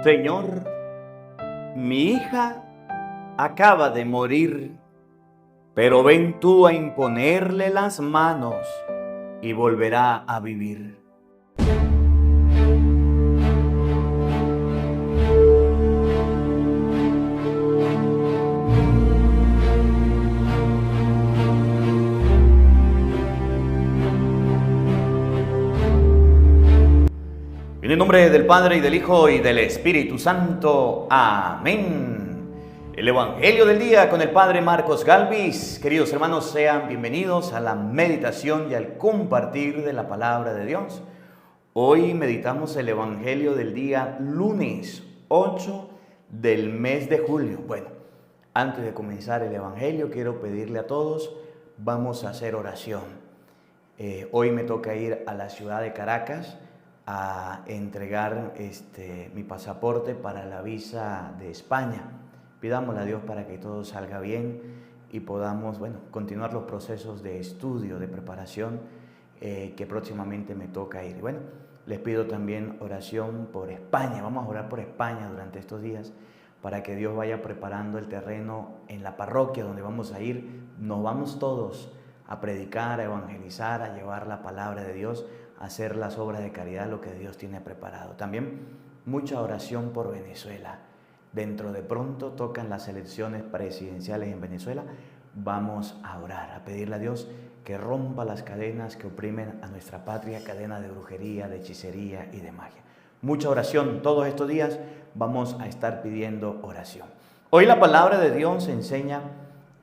Señor, mi hija acaba de morir, pero ven tú a imponerle las manos y volverá a vivir. En el nombre del Padre, y del Hijo, y del Espíritu Santo. Amén. El Evangelio del día con el Padre Marcos Galvis. Queridos hermanos, sean bienvenidos a la meditación y al compartir de la palabra de Dios. Hoy meditamos el Evangelio del día lunes 8 del mes de julio. Bueno, antes de comenzar el Evangelio, quiero pedirle a todos, vamos a hacer oración. Hoy me toca ir a la ciudad de Caracas a entregar mi pasaporte para la visa de España. Pidámosle a Dios para que todo salga bien y podamos, continuar los procesos de estudio, de preparación que próximamente me toca ir. Bueno, les pido también oración por España. Vamos a orar por España durante estos días para que Dios vaya preparando el terreno en la parroquia donde vamos a ir. Nos vamos todos a predicar, a evangelizar, a llevar la palabra de Dios, hacer las obras de caridad, lo que Dios tiene preparado. También mucha oración por Venezuela. Dentro de pronto tocan las elecciones presidenciales en Venezuela. Vamos a orar, a pedirle a Dios que rompa las cadenas que oprimen a nuestra patria, cadenas de brujería, de hechicería y de magia. Mucha oración todos estos días. Vamos a estar pidiendo oración. Hoy la palabra de Dios enseña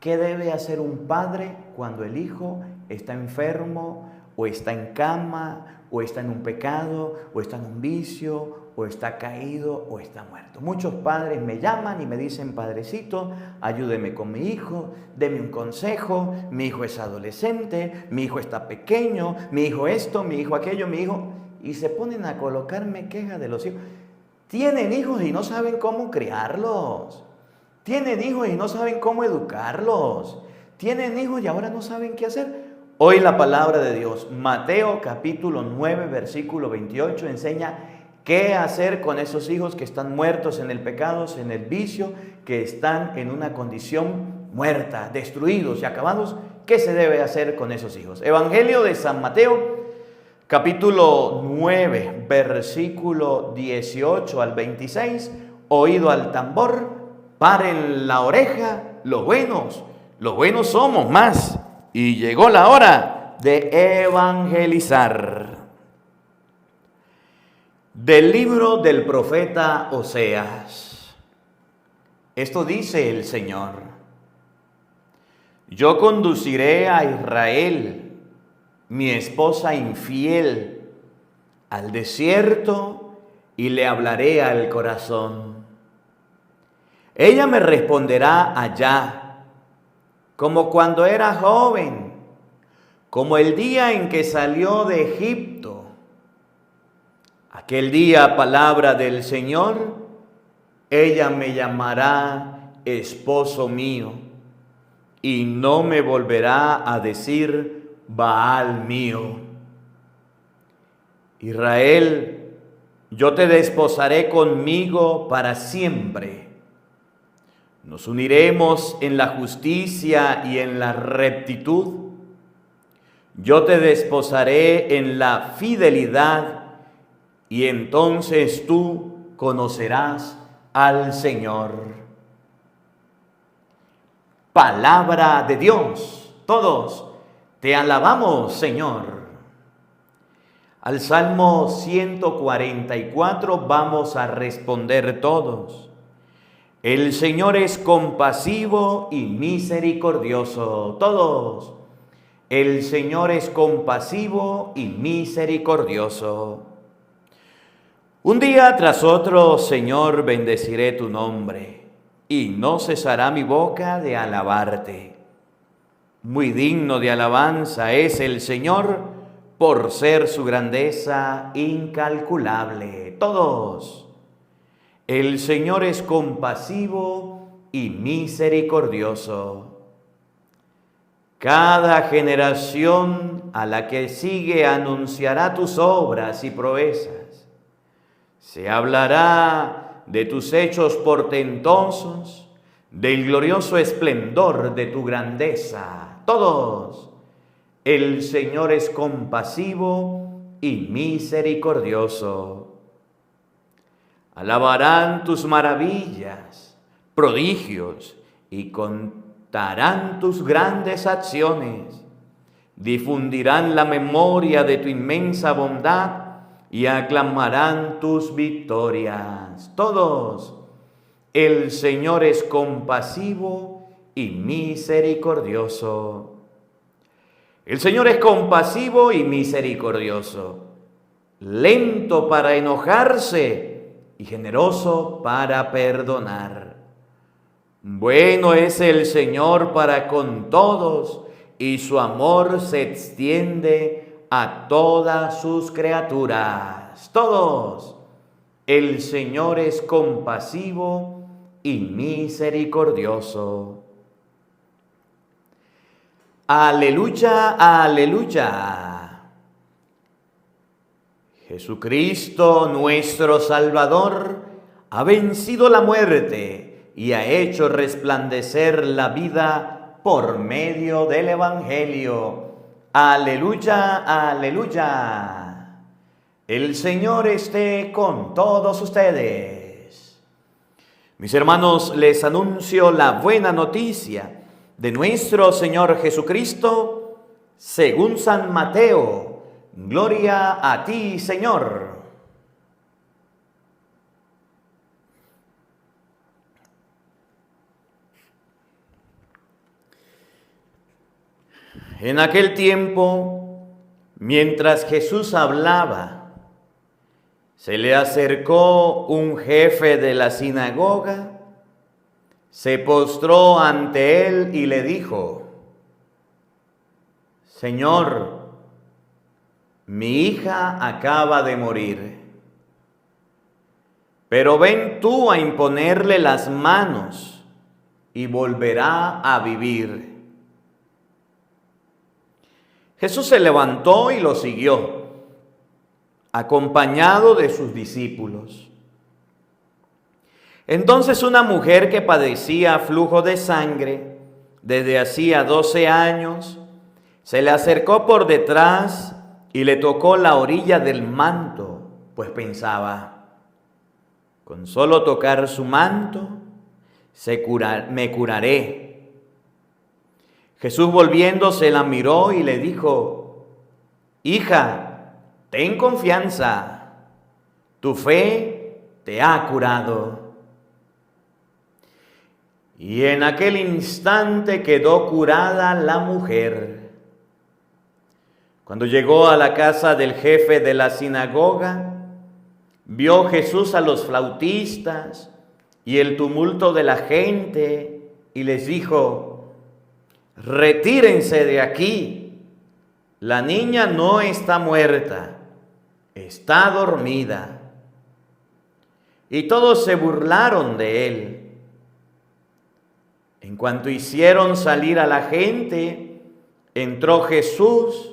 qué debe hacer un padre cuando el hijo está enfermo, o está en cama, o está en un pecado, o está en un vicio, o está caído, o está muerto. Muchos padres me llaman y me dicen: Padrecito, ayúdeme con mi hijo, deme un consejo, mi hijo es adolescente, mi hijo está pequeño, mi hijo esto, mi hijo aquello, mi hijo... Y se ponen a colocarme quejas de los hijos. Tienen hijos y no saben cómo criarlos. Tienen hijos y no saben cómo educarlos. Tienen hijos y ahora no saben qué hacer. Hoy la palabra de Dios, Mateo capítulo 9, versículo 28, enseña qué hacer con esos hijos que están muertos en el pecado, en el vicio, que están en una condición muerta, destruidos y acabados. ¿Qué se debe hacer con esos hijos? Evangelio de San Mateo, capítulo 9, versículo 18 al 26, oído al tambor, paren la oreja, los buenos somos más. Y llegó la hora de evangelizar. Del libro del profeta Oseas. Esto dice el Señor: yo conduciré a Israel, mi esposa infiel, al desierto y le hablaré al corazón. Ella me responderá allá, como cuando era joven, como el día en que salió de Egipto. Aquel día, palabra del Señor, ella me llamará esposo mío, y no me volverá a decir Baal mío. Israel, yo te desposaré conmigo para siempre. Nos uniremos en la justicia y en la rectitud. Yo te desposaré en la fidelidad, y entonces tú conocerás al Señor. Palabra de Dios. Todos te alabamos, Señor. Al Salmo 144 vamos a responder todos. El Señor es compasivo y misericordioso. Todos. El Señor es compasivo y misericordioso. Un día tras otro, Señor, bendeciré tu nombre, y no cesará mi boca de alabarte. Muy digno de alabanza es el Señor, por ser su grandeza incalculable. Todos. El Señor es compasivo y misericordioso. Cada generación a la que sigue anunciará tus obras y proezas. Se hablará de tus hechos portentosos, del glorioso esplendor de tu grandeza. Todos. El Señor es compasivo y misericordioso. Alabarán tus maravillas, prodigios, y contarán tus grandes acciones. Difundirán la memoria de tu inmensa bondad y aclamarán tus victorias. Todos. El Señor es compasivo y misericordioso. El Señor es compasivo y misericordioso, lento para enojarse y generoso para perdonar. Bueno es el Señor para con todos, y su amor se extiende a todas sus criaturas. Todos. El Señor es compasivo y misericordioso. Aleluya, aleluya. Jesucristo, nuestro Salvador, ha vencido la muerte y ha hecho resplandecer la vida por medio del Evangelio. Aleluya, aleluya. El Señor esté con todos ustedes. Mis hermanos, les anuncio la buena noticia de nuestro Señor Jesucristo, según San Mateo. Gloria a ti, Señor. En aquel tiempo, mientras Jesús hablaba, se le acercó un jefe de la sinagoga, se postró ante él y le dijo: Señor, mi hija acaba de morir, pero ven tú a imponerle las manos y volverá a vivir. Jesús se levantó y lo siguió, acompañado de sus discípulos. Entonces una mujer que padecía flujo de sangre desde hacía 12 años, se le acercó por detrás y le tocó la orilla del manto, pues pensaba: con solo tocar su manto me curaré. Jesús, volviéndose, la miró y le dijo: Hija, ten confianza, tu fe te ha curado. Y en aquel instante quedó curada la mujer. Cuando llegó a la casa del jefe de la sinagoga, vio Jesús a los flautistas y el tumulto de la gente y les dijo: retírense de aquí, la niña no está muerta, está dormida. Y todos se burlaron de él. En cuanto hicieron salir a la gente, entró Jesús,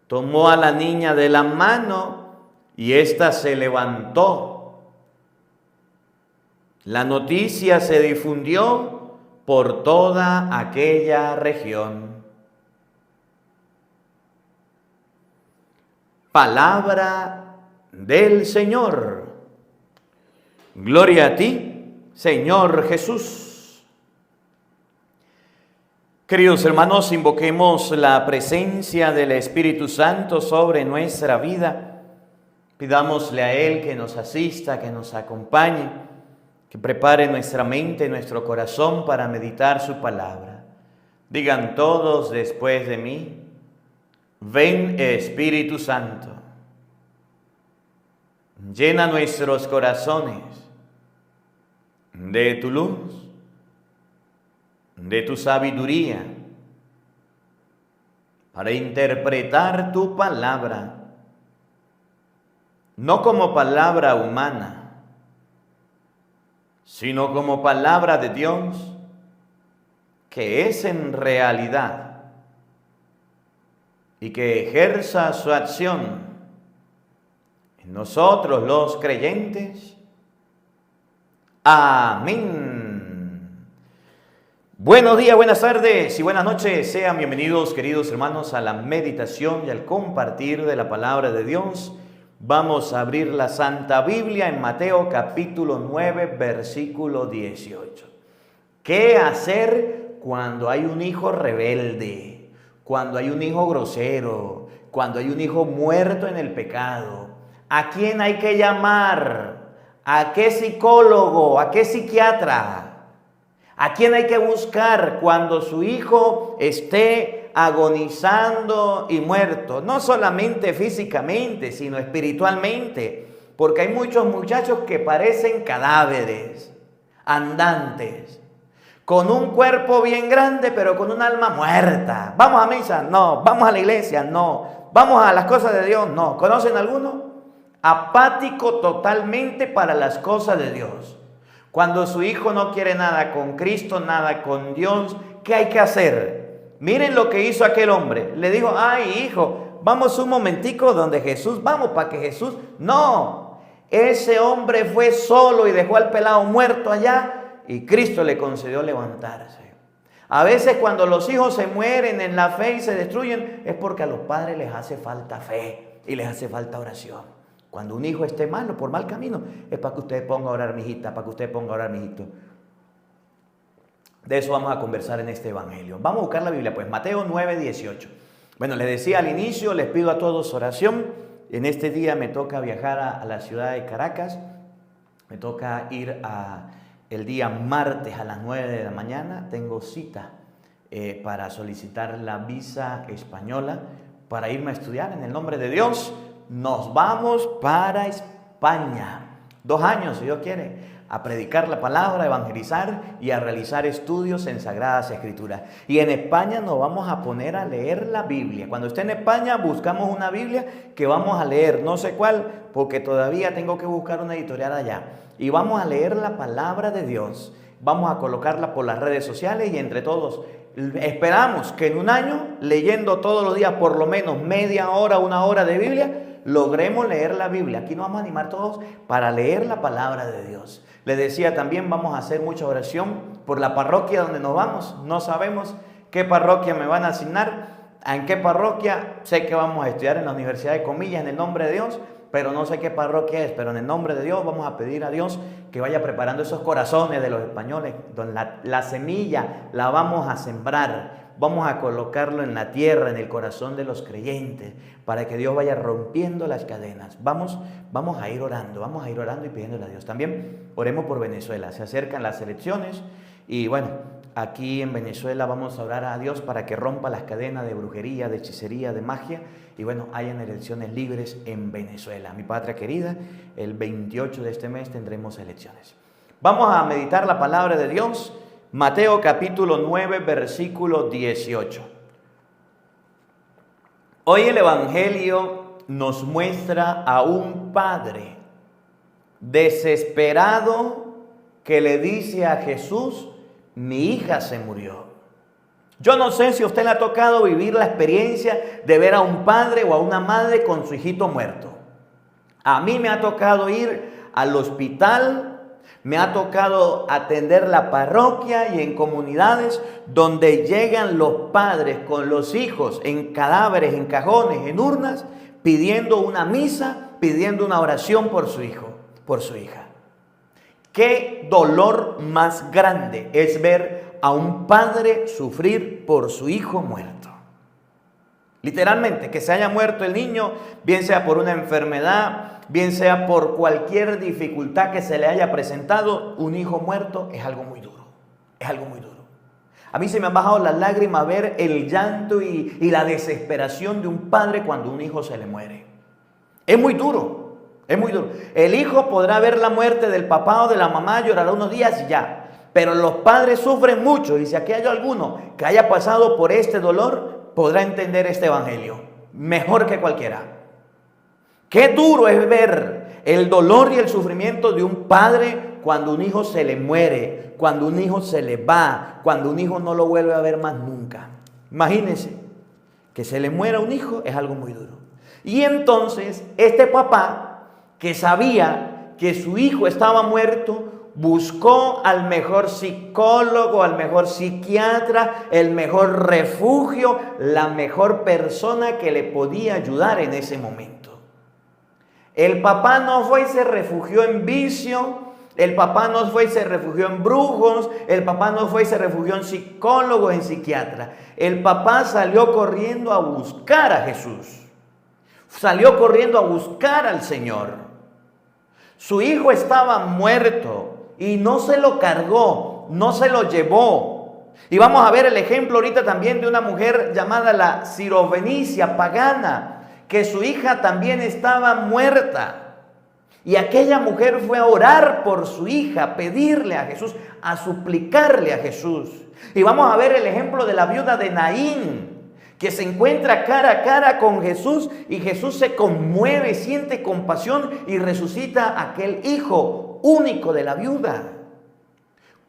tomó a la niña de la mano y ésta se levantó. La noticia se difundió por toda aquella región. Palabra del Señor. Gloria a ti, Señor Jesús. Queridos hermanos, invoquemos la presencia del Espíritu Santo sobre nuestra vida. Pidámosle a Él que nos asista, que nos acompañe, que prepare nuestra mente, nuestro corazón para meditar su palabra. Digan todos después de mí: ven, Espíritu Santo. Llena nuestros corazones de tu luz, de tu sabiduría, para interpretar tu palabra, no como palabra humana, sino como palabra de Dios, que es en realidad, y que ejerza su acción en nosotros los creyentes, Amén. Buenos días, buenas tardes y buenas noches. Sean bienvenidos, queridos hermanos, a la meditación y al compartir de la palabra de Dios. Vamos a abrir la Santa Biblia en Mateo capítulo 9, versículo 18. ¿Qué hacer cuando hay un hijo rebelde? Cuando hay un hijo grosero, cuando hay un hijo muerto en el pecado. ¿A quién hay que llamar? ¿A qué psicólogo? ¿A qué psiquiatra? ¿A quién hay que buscar cuando su hijo esté agonizando y muerto? No solamente físicamente, sino espiritualmente. Porque hay muchos muchachos que parecen cadáveres, andantes, con un cuerpo bien grande, pero con un alma muerta. ¿Vamos a misa? No. ¿Vamos a la iglesia? No. ¿Vamos a las cosas de Dios? No. ¿Conocen alguno? Apático totalmente para las cosas de Dios. Cuando su hijo no quiere nada con Cristo, nada con Dios, ¿qué hay que hacer? Miren lo que hizo aquel hombre. Le dijo, ay hijo, vamos un momentico donde Jesús, vamos para que Jesús... No, ese hombre fue solo y dejó al pelado muerto allá y Cristo le concedió levantarse. A veces cuando los hijos se mueren en la fe y se destruyen, es porque a los padres les hace falta fe y les hace falta oración. Cuando un hijo esté malo, por mal camino, es para que usted ponga a orar, mijita, para que usted ponga a orar, mijito. De eso vamos a conversar en este evangelio. Vamos a buscar la Biblia, pues, Mateo 9, 18. Bueno, les decía al inicio, les pido a todos oración. En este día me toca viajar a la ciudad de Caracas. Me toca ir el día martes a las 9 de la mañana. Tengo cita para solicitar la visa española para irme a estudiar en el nombre de Dios. Nos vamos para España, 2 años si Dios quiere, a predicar la palabra, a evangelizar y a realizar estudios en Sagradas Escrituras. Y en España nos vamos a poner a leer la Biblia. Cuando esté en España buscamos una Biblia que vamos a leer, no sé cuál, porque todavía tengo que buscar una editorial allá. Y vamos a leer la palabra de Dios, vamos a colocarla por las redes sociales y entre todos esperamos que en un año, leyendo todos los días por lo menos media hora, 1 hora de Biblia, logremos leer la Biblia. Aquí nos vamos a animar todos para leer la palabra de Dios. Les decía también, vamos a hacer mucha oración por la parroquia donde nos vamos. No sabemos qué parroquia me van a asignar, en qué parroquia. Sé que vamos a estudiar en la Universidad de Comillas en el nombre de Dios, pero no sé qué parroquia es. Pero en el nombre de Dios vamos a pedir a Dios que vaya preparando esos corazones de los españoles, donde la semilla la vamos a sembrar. Vamos a colocarlo en la tierra, en el corazón de los creyentes, para que Dios vaya rompiendo las cadenas. Vamos a ir orando y pidiéndole a Dios. También oremos por Venezuela. Se acercan las elecciones y bueno, aquí en Venezuela vamos a orar a Dios para que rompa las cadenas de brujería, de hechicería, de magia. Y bueno, hayan elecciones libres en Venezuela. Mi patria querida, el 28 de este mes tendremos elecciones. Vamos a meditar la palabra de Dios. Mateo capítulo 9, versículo 18. Hoy el evangelio nos muestra a un padre desesperado que le dice a Jesús, mi hija se murió. Yo no sé si a usted le ha tocado vivir la experiencia de ver a un padre o a una madre con su hijito muerto. A mí me ha tocado ir al hospital. Me ha tocado atender la parroquia y en comunidades donde llegan los padres con los hijos en cadáveres, en cajones, en urnas, pidiendo una misa, pidiendo una oración por su hijo, por su hija. Qué dolor más grande es ver a un padre sufrir por su hijo muerto. Literalmente, que se haya muerto el niño, bien sea por una enfermedad, bien sea por cualquier dificultad que se le haya presentado, un hijo muerto es algo muy duro, es algo muy duro. A mí se me han bajado las lágrimas ver el llanto y la desesperación de un padre cuando un hijo se le muere. Es muy duro, es muy duro. El hijo podrá ver la muerte del papá o de la mamá, llorará unos días y ya. Pero los padres sufren mucho y si aquí hay alguno que haya pasado por este dolor, podrá entender este evangelio mejor que cualquiera. Qué duro es ver el dolor y el sufrimiento de un padre cuando un hijo se le muere, cuando un hijo se le va, cuando un hijo no lo vuelve a ver más nunca. Imagínense que se le muera un hijo, es algo muy duro. Y entonces este papá, que sabía que su hijo estaba muerto, Buscó al mejor psicólogo, al mejor psiquiatra, el mejor refugio, la mejor persona que le podía ayudar en ese momento. El papá no fue y se refugió en vicio, el papá no fue y se refugió en brujos, el papá no fue y se refugió en psicólogos, en psiquiatra. El papá salió corriendo a buscar a Jesús. Salió corriendo a buscar al Señor. Su hijo estaba muerto y no se lo cargó, no se lo llevó. Y vamos a ver el ejemplo ahorita también de una mujer llamada la Sirofenicia pagana, que su hija también estaba muerta. Y aquella mujer fue a orar por su hija, a pedirle a Jesús, a suplicarle a Jesús. Y vamos a ver el ejemplo de la viuda de Naín, que se encuentra cara a cara con Jesús y Jesús se conmueve, siente compasión y resucita a aquel hijo único de la viuda.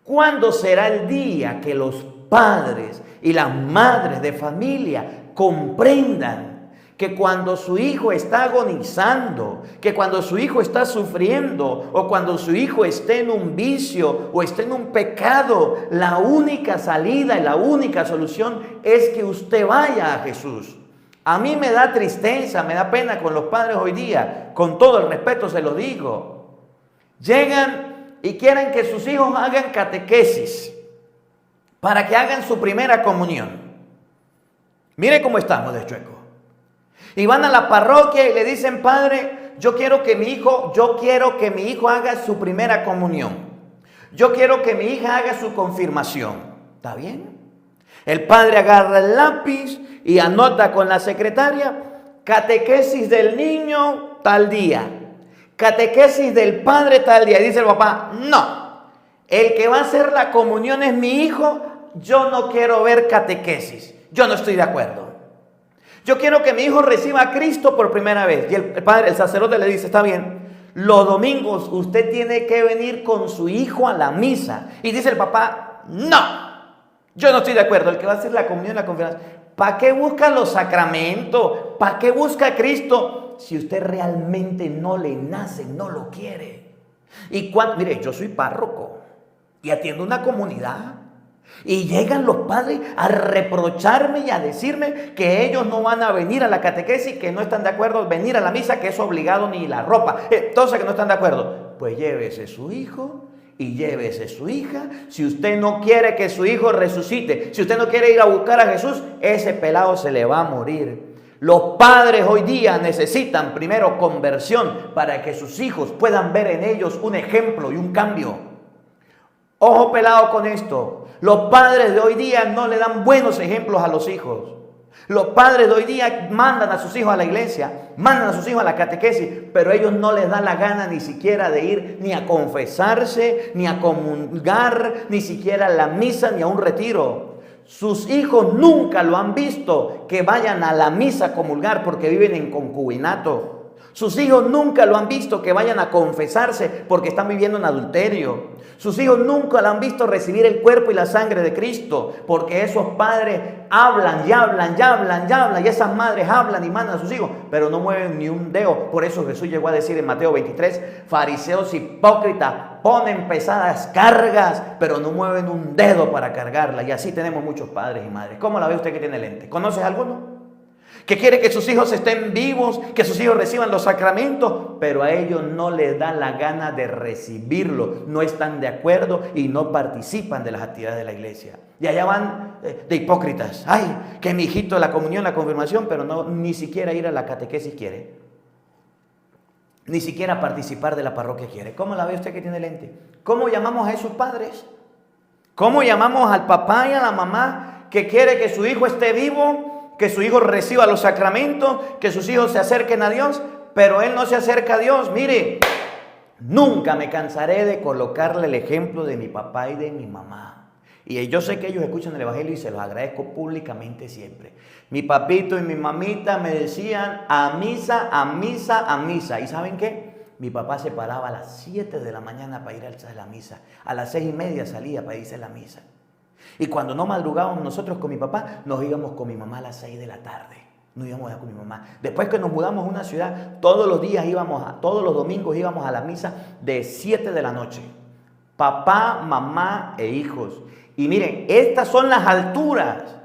¿Cuándo será el día que los padres y las madres de familia comprendan que cuando su hijo está agonizando, que cuando su hijo está sufriendo, o cuando su hijo esté en un vicio o esté en un pecado, la única salida y la única solución es que usted vaya a Jesús? A mí me da tristeza, me da pena con los padres hoy día, con todo el respeto se lo digo. Llegan y quieren que sus hijos hagan catequesis para que hagan su primera comunión. Mire cómo estamos de chueco. Y van a la parroquia y le dicen: padre, yo quiero que mi hijo haga su primera comunión. Yo quiero que mi hija haga su confirmación. ¿Está bien? El padre agarra el lápiz y anota con la secretaria: catequesis del niño tal día, catequesis del padre tal día. Y dice el papá: no, el que va a hacer la comunión es mi hijo, yo no quiero ver catequesis, yo no estoy de acuerdo. Yo quiero que mi hijo reciba a Cristo por primera vez. Y el sacerdote le dice: está bien, los domingos usted tiene que venir con su hijo a la misa. Y dice el papá: no, yo no estoy de acuerdo. El que va a hacer la comunión, la confirmación, ¿para qué busca los sacramentos? ¿Para qué busca a Cristo? Si usted realmente no le nace, no lo quiere. Y mire, yo soy párroco y atiendo una comunidad. Y llegan los padres a reprocharme y a decirme que ellos no van a venir a la catequesis, que no están de acuerdo en venir a la misa, que es obligado, ni la ropa. Entonces, que no están de acuerdo. Pues llévese su hijo y llévese su hija. Si usted no quiere que su hijo resucite, si usted no quiere ir a buscar a Jesús, ese pelado se le va a morir. Los padres hoy día necesitan primero conversión para que sus hijos puedan ver en ellos un ejemplo y un cambio. Ojo pelado con esto. Los padres de hoy día no le dan buenos ejemplos a los hijos. Los padres de hoy día mandan a sus hijos a la iglesia, mandan a sus hijos a la catequesis, pero ellos no les da la gana ni siquiera de ir ni a confesarse, ni a comulgar, ni siquiera a la misa, ni a un retiro. Sus hijos nunca lo han visto que vayan a la misa a comulgar porque viven en concubinato. Sus hijos nunca lo han visto que vayan a confesarse porque están viviendo en adulterio. Sus hijos nunca lo han visto recibir el cuerpo y la sangre de Cristo porque esos padres hablan y hablan y hablan y hablan y esas madres hablan y mandan a sus hijos, pero no mueven ni un dedo. Por eso Jesús llegó a decir en Mateo 23, fariseos hipócritas, ponen pesadas cargas, pero no mueven un dedo para cargarla. Y así tenemos muchos padres y madres. ¿Cómo la ve usted que tiene lente? ¿Conoces alguno? Que quiere que sus hijos estén vivos, que sus hijos reciban los sacramentos, pero a ellos no les da la gana de recibirlo, no están de acuerdo y no participan de las actividades de la iglesia. Y allá van de hipócritas. Ay, que mi hijito la comunión, la confirmación, pero no, ni siquiera ir a la catequesis quiere. Ni siquiera participar de la parroquia quiere. ¿Cómo la ve usted que tiene lente? ¿Cómo llamamos a esos padres? ¿Cómo llamamos al papá y a la mamá que quiere que su hijo esté vivo, que su hijo reciba los sacramentos, que sus hijos se acerquen a Dios, pero él no se acerca a Dios? Mire, nunca me cansaré de colocarle el ejemplo de mi papá y de mi mamá. Y yo sé que ellos escuchan el evangelio y se los agradezco públicamente siempre. Mi papito y mi mamita me decían a misa, a misa, a misa. ¿Y saben qué? Mi papá se paraba a las 7 de la mañana para ir a la misa. A las 6:30 salía para irse a la misa. Y cuando no madrugábamos nosotros con mi papá, nos íbamos con mi mamá a las 6 de la tarde. Nos íbamos con mi mamá. Después que nos mudamos a una ciudad, todos los domingos íbamos a la misa de 7 de la noche. papá, mamá e hijos. Y miren, estas son las alturas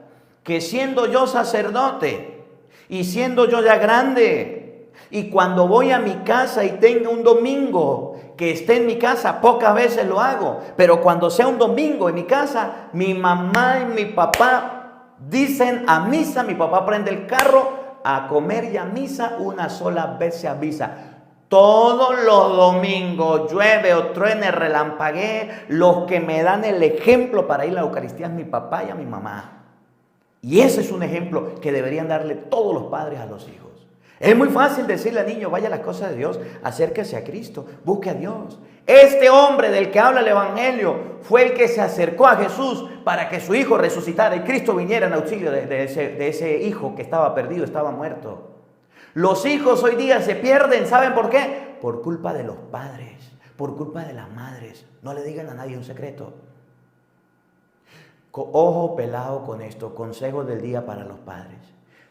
que siendo yo sacerdote y siendo yo ya grande, y cuando voy a mi casa y tenga un domingo que esté en mi casa, pocas veces lo hago, pero cuando sea un domingo en mi casa, mi mamá y mi papá dicen a misa, mi papá prende el carro a comer y a misa, una sola vez se avisa. Todos los domingos, llueve o truene, relampaguee, los que me dan el ejemplo para ir a la Eucaristía es mi papá y a mi mamá. Y ese es un ejemplo que deberían darle todos los padres a los hijos. Es muy fácil decirle al niño, vaya a las cosas de Dios, acérquese a Cristo, busque a Dios. Este hombre del que habla el Evangelio fue el que se acercó a Jesús para que su hijo resucitara y Cristo viniera en auxilio de ese hijo que estaba perdido, estaba muerto. Los hijos hoy día se pierden, ¿saben por qué? Por culpa de los padres, por culpa de las madres. No le digan a nadie un secreto. Ojo pelado con esto, consejo del día para los padres.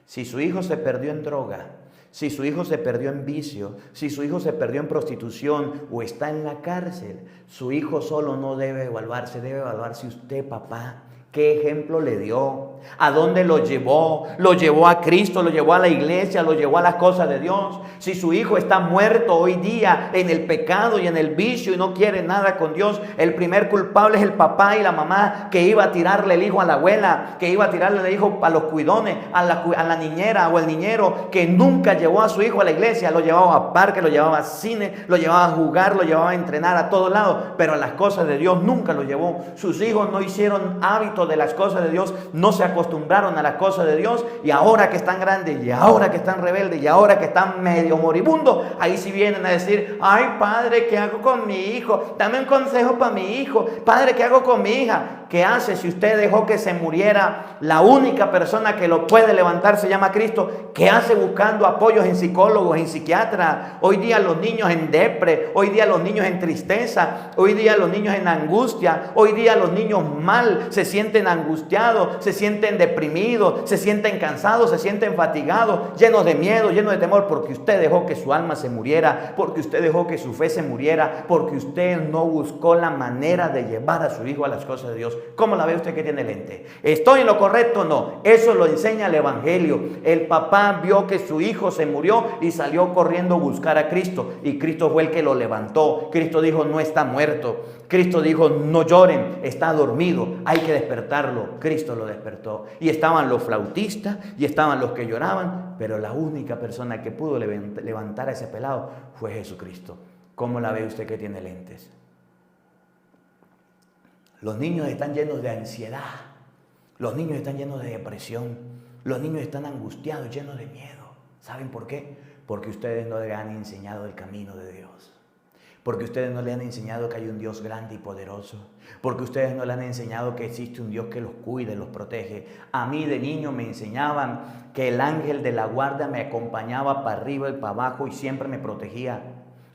Si su hijo se perdió en droga, si su hijo se perdió en vicio, si su hijo se perdió en prostitución o está en la cárcel, su hijo solo no debe evaluarse, debe evaluarse usted, papá. ¿Qué ejemplo le dio? ¿A dónde lo llevó? ¿Lo llevó a Cristo? ¿Lo llevó a la iglesia? ¿Lo llevó a las cosas de Dios? Si su hijo está muerto hoy día en el pecado y en el vicio y no quiere nada con Dios, el primer culpable es el papá y la mamá que iba a tirarle el hijo a la abuela, que iba a tirarle el hijo a los cuidones, a la niñera o el niñero, que nunca llevó a su hijo a la iglesia, lo llevaba a parque, lo llevaba a cine, lo llevaba a jugar, lo llevaba a entrenar a todos lados, pero a las cosas de Dios nunca lo llevó. Sus hijos no hicieron hábito de las cosas de Dios, no se acostumbraron a las cosas de Dios, y ahora que están grandes y ahora que están rebeldes y ahora que están medio moribundos, ahí sí vienen a decir, ay padre, ¿qué hago con mi hijo? Dame un consejo para mi hijo. Padre, ¿qué hago con mi hija? ¿Qué hace si usted dejó que se muriera la única persona que lo puede levantar? Se llama Cristo. ¿Qué hace buscando apoyos en psicólogos, en psiquiatras? Hoy día los niños en depre, hoy día los niños en tristeza, hoy día los niños en angustia, hoy día los niños mal, se sienten angustiados, se sienten deprimidos, se sienten cansados, se sienten fatigados, llenos de miedo, llenos de temor, porque usted dejó que su alma se muriera, porque usted dejó que su fe se muriera, porque usted no buscó la manera de llevar a su hijo a las cosas de Dios. ¿Cómo la ve usted que tiene lente? ¿Estoy en lo correcto? No. Eso lo enseña el Evangelio. El papá vio que su hijo se murió y salió corriendo a buscar a Cristo. Y Cristo fue el que lo levantó. Cristo dijo, no está muerto. Cristo dijo, no lloren, está dormido, hay que despertarlo. Cristo lo despertó. Y estaban los flautistas y estaban los que lloraban, pero la única persona que pudo levantar a ese pelado fue Jesucristo. ¿Cómo la ve usted que tiene lentes? Los niños están llenos de ansiedad, los niños están llenos de depresión, los niños están angustiados, llenos de miedo. ¿Saben por qué? Porque ustedes no le han enseñado el camino de Dios. Porque ustedes no le han enseñado que hay un Dios grande y poderoso. Porque ustedes no le han enseñado que existe un Dios que los cuida y los protege. A mí de niño me enseñaban que el ángel de la guarda me acompañaba para arriba y para abajo y siempre me protegía.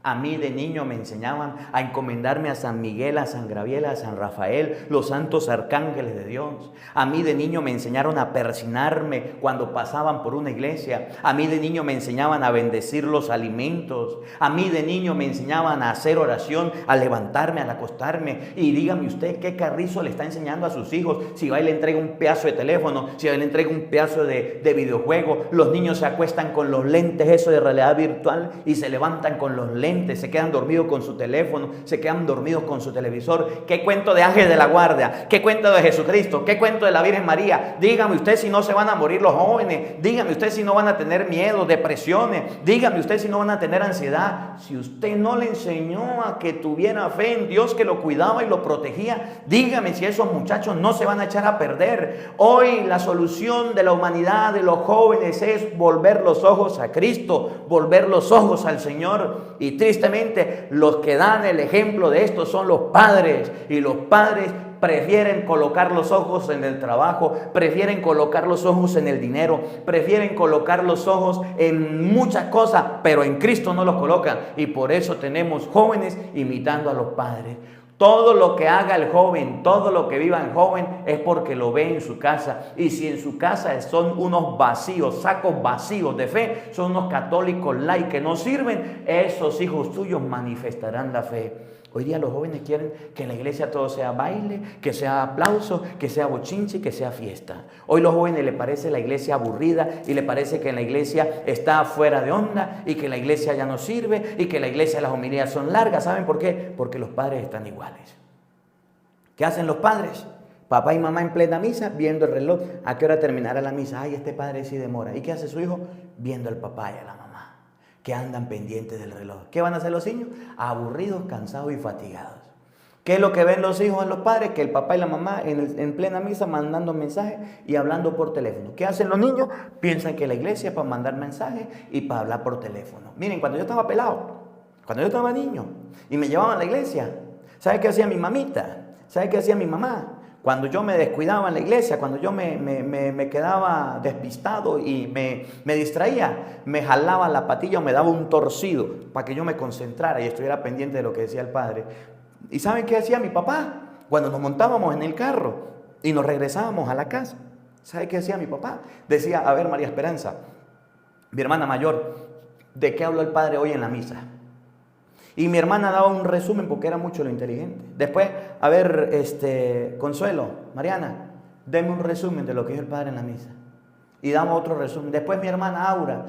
A mí de niño me enseñaban a encomendarme a San Miguel, a San Gabriel, a San Rafael, los santos arcángeles de Dios. A mí de niño me enseñaron a persinarme cuando pasaban por una iglesia. A mí de niño me enseñaban a bendecir los alimentos. A mí de niño me enseñaban a hacer oración, a levantarme, al acostarme. Y dígame usted qué carrizo le está enseñando a sus hijos. Si va y le entrega un pedazo de teléfono, si va y le entrega un pedazo de videojuego. Los niños se acuestan con los lentes, eso de realidad virtual, y se levantan con los lentes. Se quedan dormidos con su teléfono, se quedan dormidos con su televisor. ¿Qué cuento de Ángel de la Guardia? ¿Qué cuento de Jesucristo? ¿Qué cuento de la Virgen María? Dígame usted si no se van a morir los jóvenes. Dígame usted si no van a tener miedo, depresiones. Dígame usted si no van a tener ansiedad. Si usted no le enseñó a que tuviera fe en Dios, que lo cuidaba y lo protegía, dígame si esos muchachos no se van a echar a perder. Hoy la solución de la humanidad, de los jóvenes, es volver los ojos a Cristo, volver los ojos al Señor. Y tristemente, los que dan el ejemplo de esto son los padres, y los padres prefieren colocar los ojos en el trabajo, prefieren colocar los ojos en el dinero, prefieren colocar los ojos en muchas cosas, pero en Cristo no los colocan, y por eso tenemos jóvenes imitando a los padres. Todo lo que haga el joven, todo lo que viva el joven es porque lo ve en su casa. Y si en su casa son unos vacíos, sacos vacíos de fe, son unos católicos light que no sirven, esos hijos tuyos manifestarán la fe. Hoy día los jóvenes quieren que en la iglesia todo sea baile, que sea aplauso, que sea bochinche, que sea fiesta. Hoy los jóvenes les parece la iglesia aburrida y les parece que en la iglesia está fuera de onda y que la iglesia ya no sirve y que la iglesia las homilías son largas. ¿Saben por qué? Porque los padres están iguales. ¿Qué hacen los padres? Papá y mamá en plena misa viendo el reloj. ¿A qué hora terminará la misa? Ay, este padre sí demora. ¿Y qué hace su hijo? Viendo al papá y a la mamá, que andan pendientes del reloj. ¿Qué van a hacer los niños? Aburridos, cansados y fatigados. ¿Qué es lo que ven los hijos en los padres? Que el papá y la mamá en plena misa mandando mensajes y hablando por teléfono. ¿Qué hacen los niños? Piensan que la iglesia es para mandar mensajes y para hablar por teléfono. Miren, cuando yo estaba pelado, cuando yo estaba niño y me llevaban a la iglesia, ¿sabe qué hacía mi mamita? ¿Sabe qué hacía mi mamá? Cuando yo me descuidaba en la iglesia, cuando yo me quedaba despistado y me distraía, me jalaba la patilla o me daba un torcido para que yo me concentrara y estuviera pendiente de lo que decía el padre. ¿Y saben qué hacía mi papá? Cuando nos montábamos en el carro y nos regresábamos a la casa, ¿sabe qué hacía mi papá? Decía, a ver, María Esperanza, mi hermana mayor, ¿de qué habló el padre hoy en la misa? Y mi hermana daba un resumen porque era mucho lo inteligente. Después, a ver, Consuelo, Mariana, denme un resumen de lo que dijo el padre en la misa. Y damos otro resumen. Después mi hermana Aura,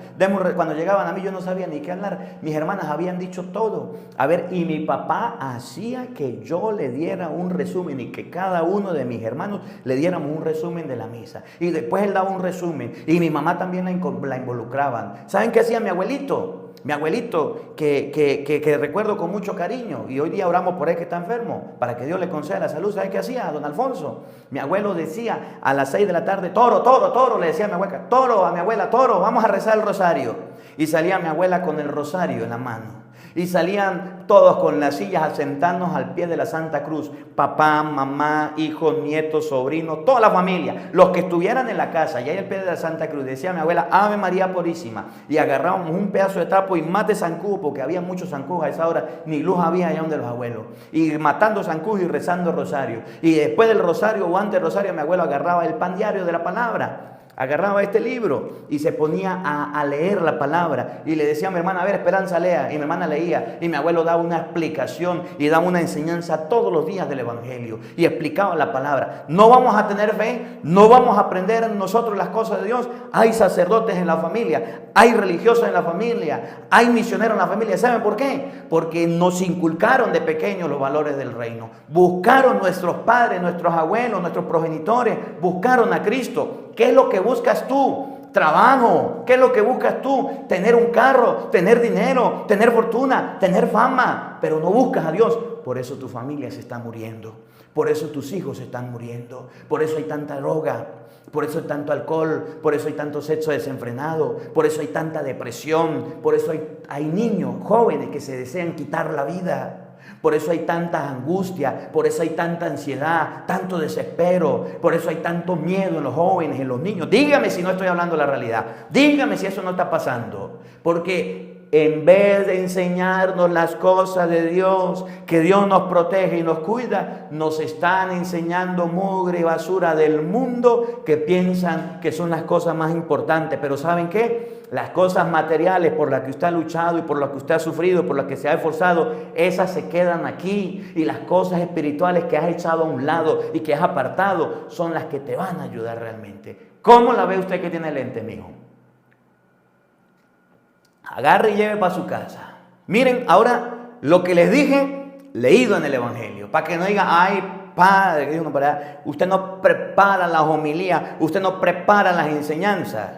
cuando llegaban a mí yo no sabía ni qué hablar. Mis hermanas habían dicho todo. A ver, y mi papá hacía que yo le diera un resumen y que cada uno de mis hermanos le diéramos un resumen de la misa. Y después él daba un resumen. Y mi mamá también la involucraban. ¿Saben qué hacía mi abuelito? Mi abuelito, que recuerdo con mucho cariño, y hoy día oramos por él que está enfermo, para que Dios le conceda la salud. ¿Sabe qué hacía don Alfonso? Mi abuelo decía a las 6 de la tarde, toro, toro, toro, le decía a mi abuela, toro, a mi abuela, toro, vamos a rezar el rosario. Y salía mi abuela con el rosario en la mano. Y salían todos con las sillas a sentarnos al pie de la Santa Cruz. Papá, mamá, hijos, nietos, sobrinos, toda la familia. Los que estuvieran en la casa y ahí al pie de la Santa Cruz. Decía mi abuela, Ave María Purísima. Y agarrábamos un pedazo de trapo y mate zancudo, porque había muchos zancudos a esa hora. Ni luz había allá donde los abuelos. Y matando zancudos y rezando rosario. Y después del rosario o antes del rosario, mi abuelo agarraba el pan diario de la palabra. Agarraba este libro y se ponía a leer la palabra y le decía a mi hermana, a ver, Esperanza, lea. Y mi hermana leía y mi abuelo daba una explicación y daba una enseñanza todos los días del Evangelio y explicaba la palabra. No vamos a tener fe, no vamos a aprender nosotros las cosas de Dios. Hay sacerdotes en la familia, hay religiosos en la familia, hay misioneros en la familia. ¿Saben por qué? Porque nos inculcaron de pequeños los valores del reino. Buscaron nuestros padres, nuestros abuelos, nuestros progenitores, buscaron a Cristo. ¿Qué es lo que buscas tú? Trabajo. ¿Qué es lo que buscas tú? Tener un carro, tener dinero, tener fortuna, tener fama, pero no buscas a Dios. Por eso tu familia se está muriendo. Por eso tus hijos se están muriendo. Por eso hay tanta droga. Por eso hay tanto alcohol. Por eso hay tanto sexo desenfrenado. Por eso hay tanta depresión. Por eso hay niños, jóvenes que se desean quitar la vida. Por eso hay tanta angustia, por eso hay tanta ansiedad, tanto desespero, por eso hay tanto miedo en los jóvenes, en los niños. Dígame si no estoy hablando la realidad, dígame si eso no está pasando, porque en vez de enseñarnos las cosas de Dios, que Dios nos protege y nos cuida, nos están enseñando mugre y basura del mundo que piensan que son las cosas más importantes. Pero ¿saben qué? Las cosas materiales por las que usted ha luchado y por las que usted ha sufrido, por las que se ha esforzado, esas se quedan aquí. Y las cosas espirituales que has echado a un lado y que has apartado son las que te van a ayudar realmente. ¿Cómo la ve usted que tiene lente, mijo? Agarre y lleve para su casa. Miren, ahora lo que les dije, leído en el Evangelio, para que no diga, ay, padre, que dijo uno para allá, usted no prepara las homilías, usted no prepara las enseñanzas.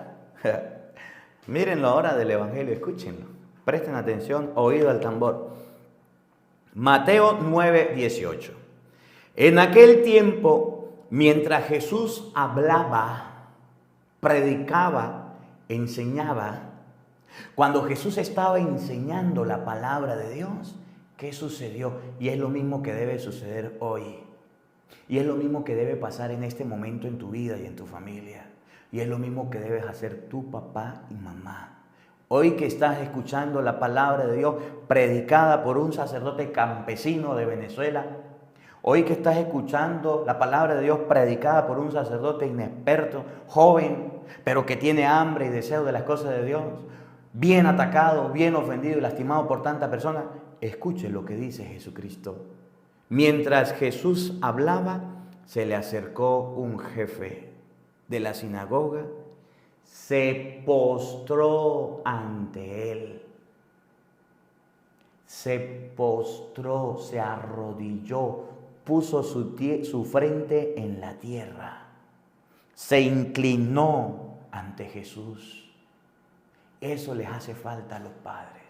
Mírenlo ahora del Evangelio, escúchenlo, presten atención, oído al tambor. Mateo 9:18. En aquel tiempo, mientras Jesús hablaba, predicaba, enseñaba, cuando Jesús estaba enseñando la palabra de Dios, ¿qué sucedió? Y es lo mismo que debe suceder hoy. Y es lo mismo que debe pasar en este momento en tu vida y en tu familia. Y es lo mismo que debes hacer tú, papá y mamá. Hoy que estás escuchando la palabra de Dios predicada por un sacerdote campesino de Venezuela, hoy que estás escuchando la palabra de Dios predicada por un sacerdote inexperto, joven, pero que tiene hambre y deseo de las cosas de Dios, bien atacado, bien ofendido y lastimado por tantas personas, escuche lo que dice Jesucristo. Mientras Jesús hablaba, se le acercó un jefe de la sinagoga, se postró ante él. Se postró, se arrodilló, puso su frente en la tierra, se inclinó ante Jesús. Eso les hace falta a los padres.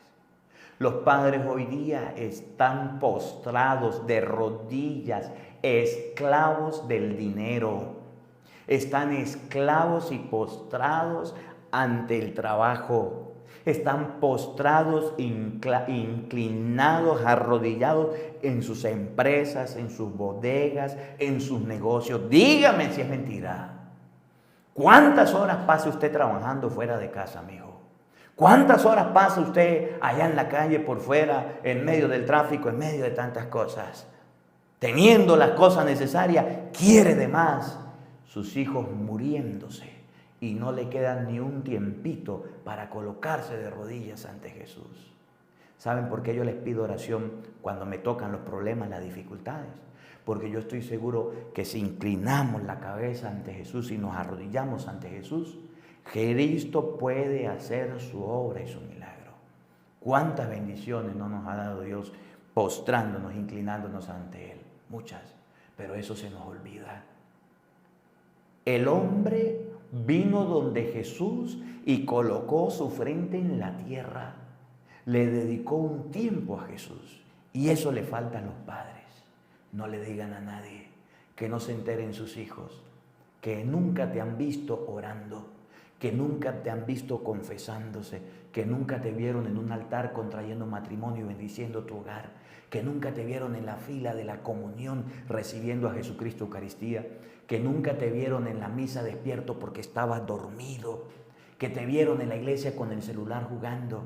Los padres hoy día están postrados de rodillas, esclavos del dinero. Están esclavos y postrados ante el trabajo. Están postrados, inclinados, arrodillados en sus empresas, en sus bodegas, en sus negocios. Dígame si es mentira. ¿Cuántas horas pasa usted trabajando fuera de casa, amigo? ¿Cuántas horas pasa usted allá en la calle, por fuera, en medio del tráfico, en medio de tantas cosas? Teniendo las cosas necesarias, quiere de más. Sus hijos muriéndose y no le queda ni un tiempito para colocarse de rodillas ante Jesús. ¿Saben por qué yo les pido oración cuando me tocan los problemas, las dificultades? Porque yo estoy seguro que si inclinamos la cabeza ante Jesús y nos arrodillamos ante Jesús, Cristo puede hacer su obra y su milagro. ¿Cuántas bendiciones no nos ha dado Dios postrándonos, inclinándonos ante Él? Muchas, pero eso se nos olvida. El hombre vino donde Jesús y colocó su frente en la tierra. Le dedicó un tiempo a Jesús. Y eso le falta a los padres. No le digan a nadie, que no se enteren sus hijos, que nunca te han visto orando, que nunca te han visto confesándose, que nunca te vieron en un altar contrayendo matrimonio y bendiciendo tu hogar, que nunca te vieron en la fila de la comunión recibiendo a Jesucristo Eucaristía, que nunca te vieron en la misa despierto porque estabas dormido, que te vieron en la iglesia con el celular jugando,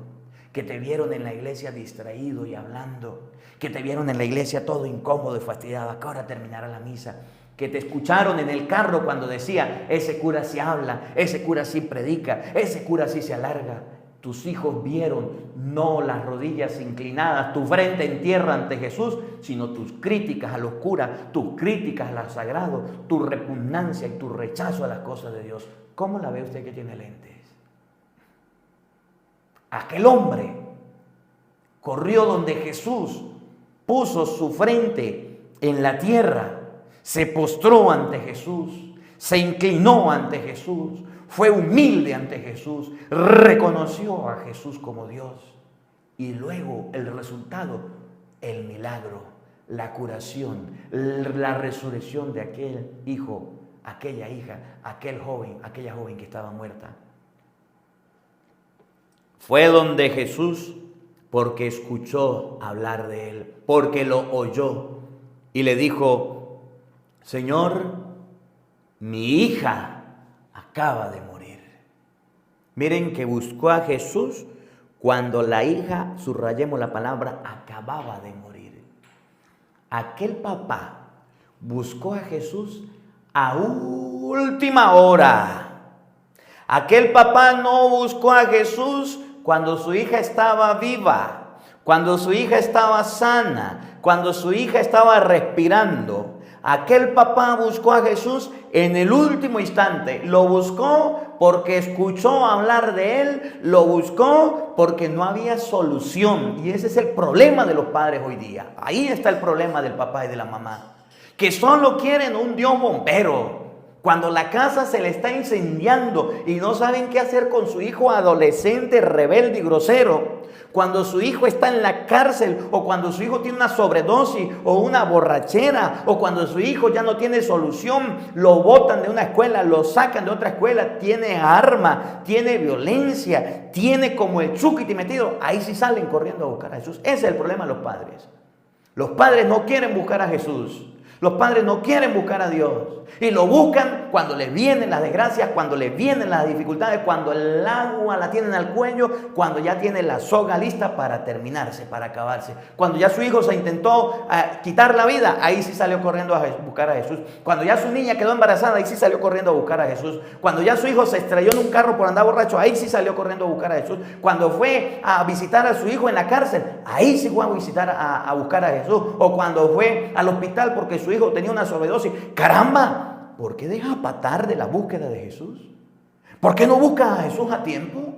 que te vieron en la iglesia distraído y hablando, que te vieron en la iglesia todo incómodo y fastidiado, ¿a qué hora terminará la misa? Que te escucharon en el carro cuando decía, ese cura sí habla, ese cura sí predica, ese cura sí se alarga. Tus hijos vieron no las rodillas inclinadas, tu frente en tierra ante Jesús, sino tus críticas a los curas, tus críticas a lo sagrado, tu repugnancia y tu rechazo a las cosas de Dios. ¿Cómo la ve usted que tiene lentes? Aquel hombre corrió donde Jesús, puso su frente en la tierra, se postró ante Jesús, se inclinó ante Jesús, fue humilde ante Jesús, reconoció a Jesús como Dios. Y luego el resultado, el milagro, la curación, la resurrección de aquel hijo, aquella hija, aquel joven, aquella joven que estaba muerta. Fue donde Jesús porque escuchó hablar de él, porque lo oyó y le dijo, Señor, mi hija acaba de morir. Miren que buscó a Jesús cuando la hija, subrayemos la palabra, acababa de morir. Aquel papá buscó a Jesús a última hora. Aquel papá no buscó a Jesús cuando su hija estaba viva, cuando su hija estaba sana, cuando su hija estaba respirando. Aquel papá buscó a Jesús en el último instante. Lo buscó porque escuchó hablar de él. Lo buscó porque no había solución. Y ese es el problema de los padres hoy día. Ahí está el problema del papá y de la mamá. Que solo quieren un Dios bombero. Cuando la casa se le está incendiando y no saben qué hacer con su hijo adolescente, rebelde y grosero. Cuando su hijo está en la cárcel, o cuando su hijo tiene una sobredosis o una borrachera, o cuando su hijo ya no tiene solución, lo botan de una escuela, lo sacan de otra escuela, tiene arma, tiene violencia, tiene como el chúquiti metido, ahí sí salen corriendo a buscar a Jesús. Ese es el problema de los padres. Los padres no quieren buscar a Jesús. Los padres no quieren buscar a Dios y lo buscan cuando les vienen las desgracias, cuando les vienen las dificultades, cuando el agua la tienen al cuello, cuando ya tiene la soga lista para terminarse, para acabarse. Cuando ya su hijo se intentó quitar la vida, ahí sí salió corriendo a buscar a Jesús. Cuando ya su niña quedó embarazada, ahí sí salió corriendo a buscar a Jesús. Cuando ya su hijo se estrelló en un carro por andar borracho, ahí sí salió corriendo a buscar a Jesús. Cuando fue a visitar a su hijo en la cárcel, ahí sí fue a visitar a buscar a Jesús. O cuando fue al hospital porque su hijo tenía una sobredosis. ¡Caramba! ¿Por qué deja patar de la búsqueda de Jesús? ¿Por qué no busca a Jesús a tiempo?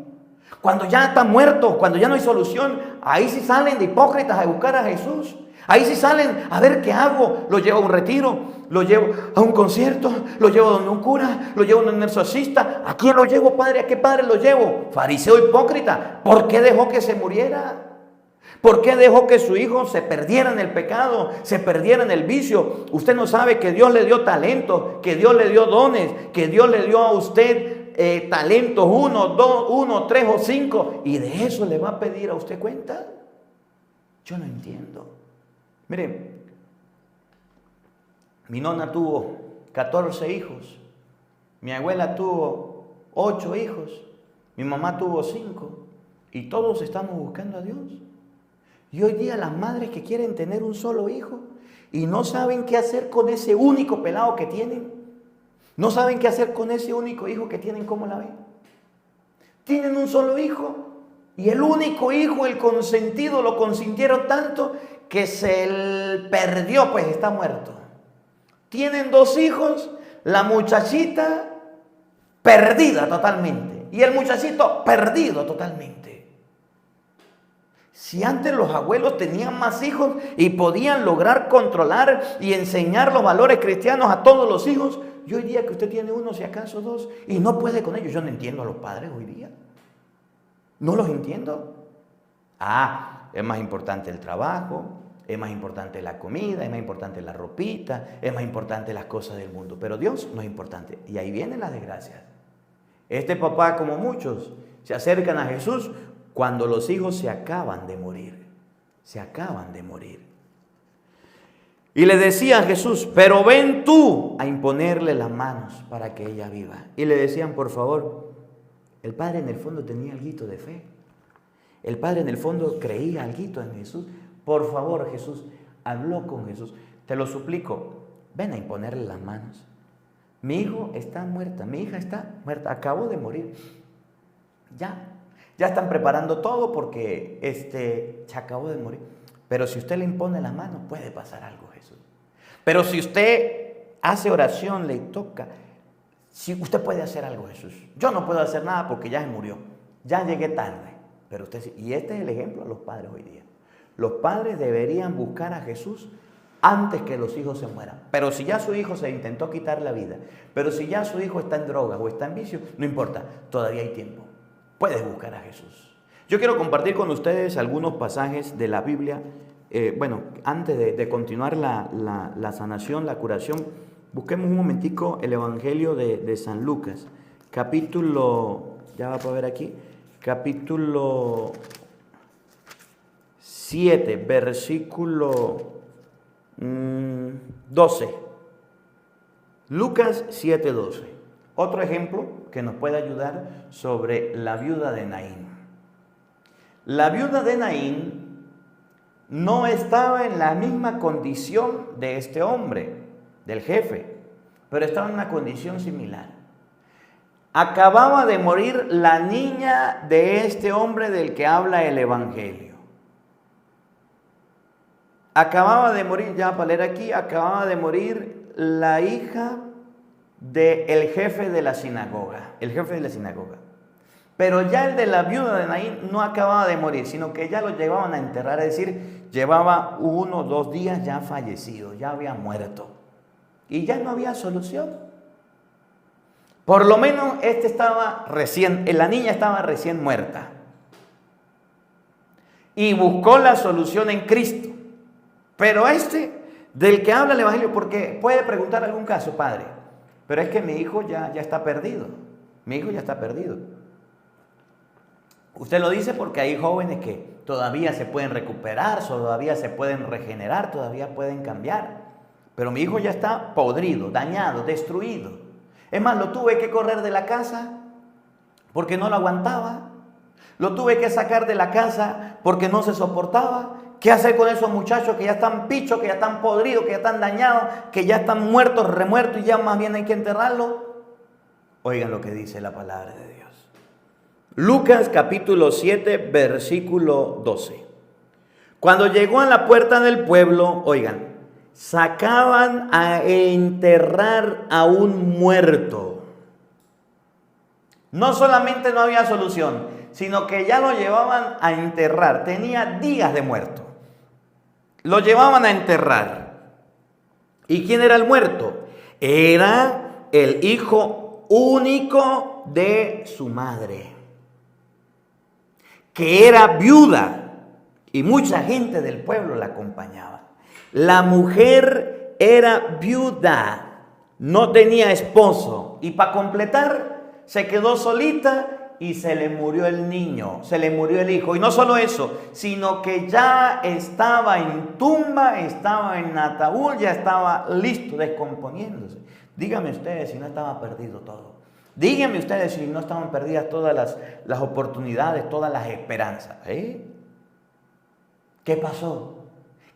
Cuando ya está muerto, cuando ya no hay solución, ahí sí salen de hipócritas a buscar a Jesús. Ahí sí salen a ver qué hago. Lo llevo a un retiro, lo llevo a un concierto, lo llevo donde un cura, lo llevo donde un exorcista. ¿A quién lo llevo, padre? ¿A qué padre lo llevo? Fariseo hipócrita. ¿Por qué dejó que se muriera? ¿Por qué dejó que su hijo se perdiera en el pecado, se perdiera en el vicio? Usted no sabe que Dios le dio talento, que Dios le dio dones, que Dios le dio a usted talentos, 1, 2, 1, 3 o 5, y de eso le va a pedir a usted cuenta. Yo no entiendo. Mire, mi nona tuvo 14 hijos, mi abuela tuvo 8 hijos, mi mamá tuvo 5, y todos estamos buscando a Dios. Y hoy día las madres que quieren tener un solo hijo y no saben qué hacer con ese único pelado que tienen, no saben qué hacer con ese único hijo que tienen, ¿cómo la ven? Tienen un solo hijo y el único hijo, el consentido, lo consintieron tanto que se perdió, pues está muerto. Tienen 2 hijos, la muchachita perdida totalmente y el muchachito perdido totalmente. Si antes los abuelos tenían más hijos y podían lograr controlar y enseñar los valores cristianos a todos los hijos, y hoy día que usted tiene 1, si acaso 2, y no puede con ellos. Yo no entiendo a los padres hoy día. No los entiendo. Es más importante el trabajo, es más importante la comida, es más importante la ropita, es más importante las cosas del mundo. Pero Dios no es importante. Y ahí vienen las desgracias. Este papá, como muchos, se acercan a Jesús cuando los hijos se acaban de morir. Se acaban de morir. Y le decía a Jesús, pero ven tú a imponerle las manos para que ella viva. Y le decían, por favor, el padre en el fondo tenía alguito de fe. El padre en el fondo creía alguito en Jesús. Por favor, Jesús, habló con Jesús. Te lo suplico, ven a imponerle las manos. Mi hijo está muerta, mi hija está muerta, acabó de morir. Ya están preparando todo porque se acabó de morir. Pero si usted le impone las manos, puede pasar algo, Jesús. Pero si usted hace oración, le toca, si usted puede hacer algo, Jesús. Yo no puedo hacer nada porque ya se murió. Ya llegué tarde. Pero usted sí. Y este es el ejemplo de los padres hoy día. Los padres deberían buscar a Jesús antes que los hijos se mueran. Pero si ya su hijo se intentó quitar la vida, pero si ya su hijo está en drogas o está en vicio, no importa, todavía hay tiempo. Puedes buscar a Jesús. Yo quiero compartir con ustedes algunos pasajes de la Biblia. Antes de continuar la sanación, la curación, busquemos un momentico el Evangelio de San Lucas, capítulo, ya va a poder aquí, capítulo 7, versículo 12. Lucas 7, 12. Otro ejemplo que nos puede ayudar sobre la viuda de Naín. La viuda de Naín no estaba en la misma condición de este hombre, del jefe, pero estaba en una condición similar. Acababa de morir la niña de este hombre del que habla el Evangelio. Acababa de morir, ya para leer aquí, acababa de morir la hija del jefe de la sinagoga, Pero ya el de la viuda de Naín no acababa de morir, sino que ya lo llevaban a enterrar, es decir, llevaba 1 o 2 días ya fallecido, ya había muerto. Y ya no había solución. Por lo menos la niña estaba recién muerta. Y buscó la solución en Cristo. Pero del que habla el Evangelio, porque puede preguntar algún caso, padre, pero es que mi hijo ya está perdido. Mi hijo ya está perdido. Usted lo dice porque hay jóvenes que todavía se pueden recuperar, todavía se pueden regenerar, todavía pueden cambiar. pero mi hijo ya está podrido, dañado, destruido. Es más, lo tuve que correr de la casa porque no lo aguantaba. Lo tuve que sacar de la casa porque no se soportaba. ¿Qué hacer con esos muchachos que ya están pichos, que ya están podridos, que ya están dañados, que ya están muertos, remuertos y ya más bien hay que enterrarlos? Oigan lo que dice la palabra de Dios. Lucas capítulo 7, versículo 12. Cuando llegó a la puerta del pueblo, oigan, sacaban a enterrar a un muerto. No solamente no había solución, sino que ya lo llevaban a enterrar. Tenía días de muerto. Lo llevaban a enterrar. ¿Y quién era el muerto? Era el hijo único de su madre, que era viuda, y mucha gente del pueblo la acompañaba. La mujer era viuda, no tenía esposo, y para completar, se quedó solita y se le murió el niño, se le murió el hijo. Y no solo eso, sino que ya estaba en tumba, estaba en ataúd, ya estaba listo, descomponiéndose. Díganme ustedes si no estaba perdido todo. Díganme ustedes si no estaban perdidas todas las oportunidades, todas las esperanzas. ¿Qué pasó?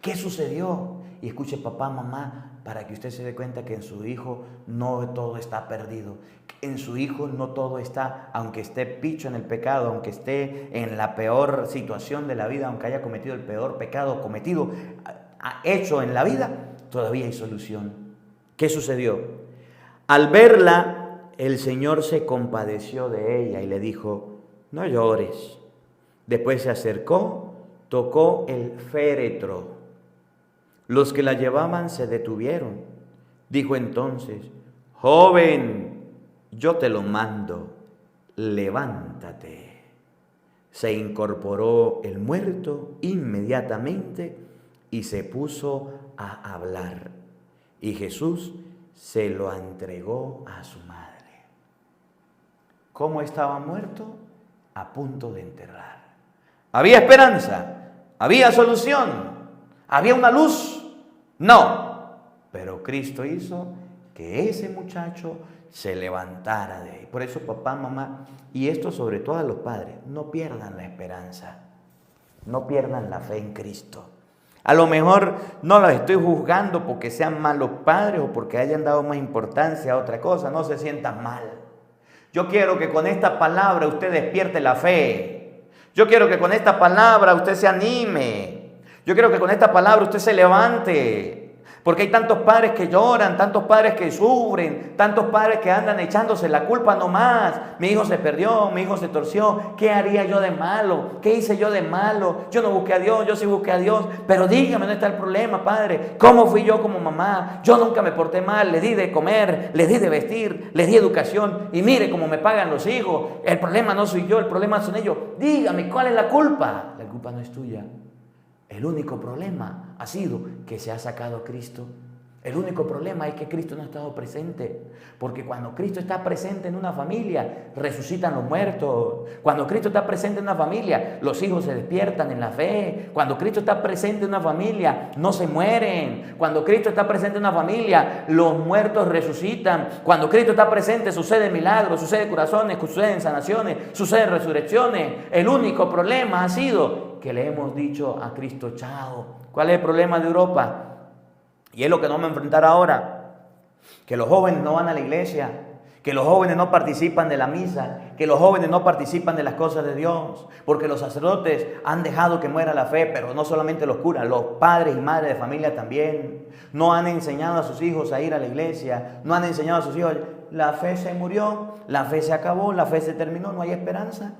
¿Qué sucedió? Y escuche, papá, mamá, para que usted se dé cuenta que en su hijo no todo está perdido. En su hijo no todo está, aunque esté picho en el pecado, aunque esté en la peor situación de la vida, aunque haya cometido el peor pecado hecho en la vida, todavía hay solución. ¿Qué sucedió? Al verla, el Señor se compadeció de ella y le dijo, no llores. Después se acercó, tocó el féretro. Los que la llevaban se detuvieron. Dijo entonces, joven, yo te lo mando, levántate. Se incorporó el muerto inmediatamente y se puso a hablar. Y Jesús se lo entregó a su madre. ¿Cómo estaba muerto? A punto de enterrar. ¿Había esperanza? ¿Había solución? ¿Había una luz? No. Pero Cristo hizo que ese muchacho se levantara de ahí. Por eso, papá, mamá, y esto sobre todo a los padres, no pierdan la esperanza. No pierdan la fe en Cristo. A lo mejor no los estoy juzgando porque sean malos padres o porque hayan dado más importancia a otra cosa. No se sientan mal. Yo quiero que con esta palabra usted despierte la fe. Yo quiero que con esta palabra usted se anime. Yo quiero que con esta palabra usted se levante. Porque hay tantos padres que lloran, tantos padres que sufren, tantos padres que andan echándose la culpa nomás. Mi hijo se perdió, mi hijo se torció. ¿Qué haría yo de malo? ¿Qué hice yo de malo? Yo no busqué a Dios, yo sí busqué a Dios. Pero dígame, ¿dónde está el problema, padre? ¿Cómo fui yo como mamá? Yo nunca me porté mal, les di de comer, les di de vestir, les di educación. Y mire cómo me pagan los hijos. El problema no soy yo, el problema son ellos. Dígame, ¿cuál es la culpa? La culpa no es tuya. El único problema ha sido que se ha sacado a Cristo. El único problema es que Cristo no ha estado presente. Porque cuando Cristo está presente en una familia, resucitan los muertos. Cuando Cristo está presente en una familia, los hijos se despiertan en la fe. Cuando Cristo está presente en una familia, no se mueren. Cuando Cristo está presente en una familia, los muertos resucitan. Cuando Cristo está presente, suceden milagros, suceden curaciones, suceden sanaciones, suceden resurrecciones. El único problema ha sido que le hemos dicho a Cristo, chao. ¿Cuál es el problema de Europa? Y es lo que nos vamos a enfrentar ahora, que los jóvenes no van a la iglesia, que los jóvenes no participan de la misa, que los jóvenes no participan de las cosas de Dios, porque los sacerdotes han dejado que muera la fe, pero no solamente los curas, los padres y madres de familia también. No han enseñado a sus hijos a ir a la iglesia, no han enseñado a sus hijos, la fe se murió, la fe se acabó, la fe se terminó, no hay esperanza.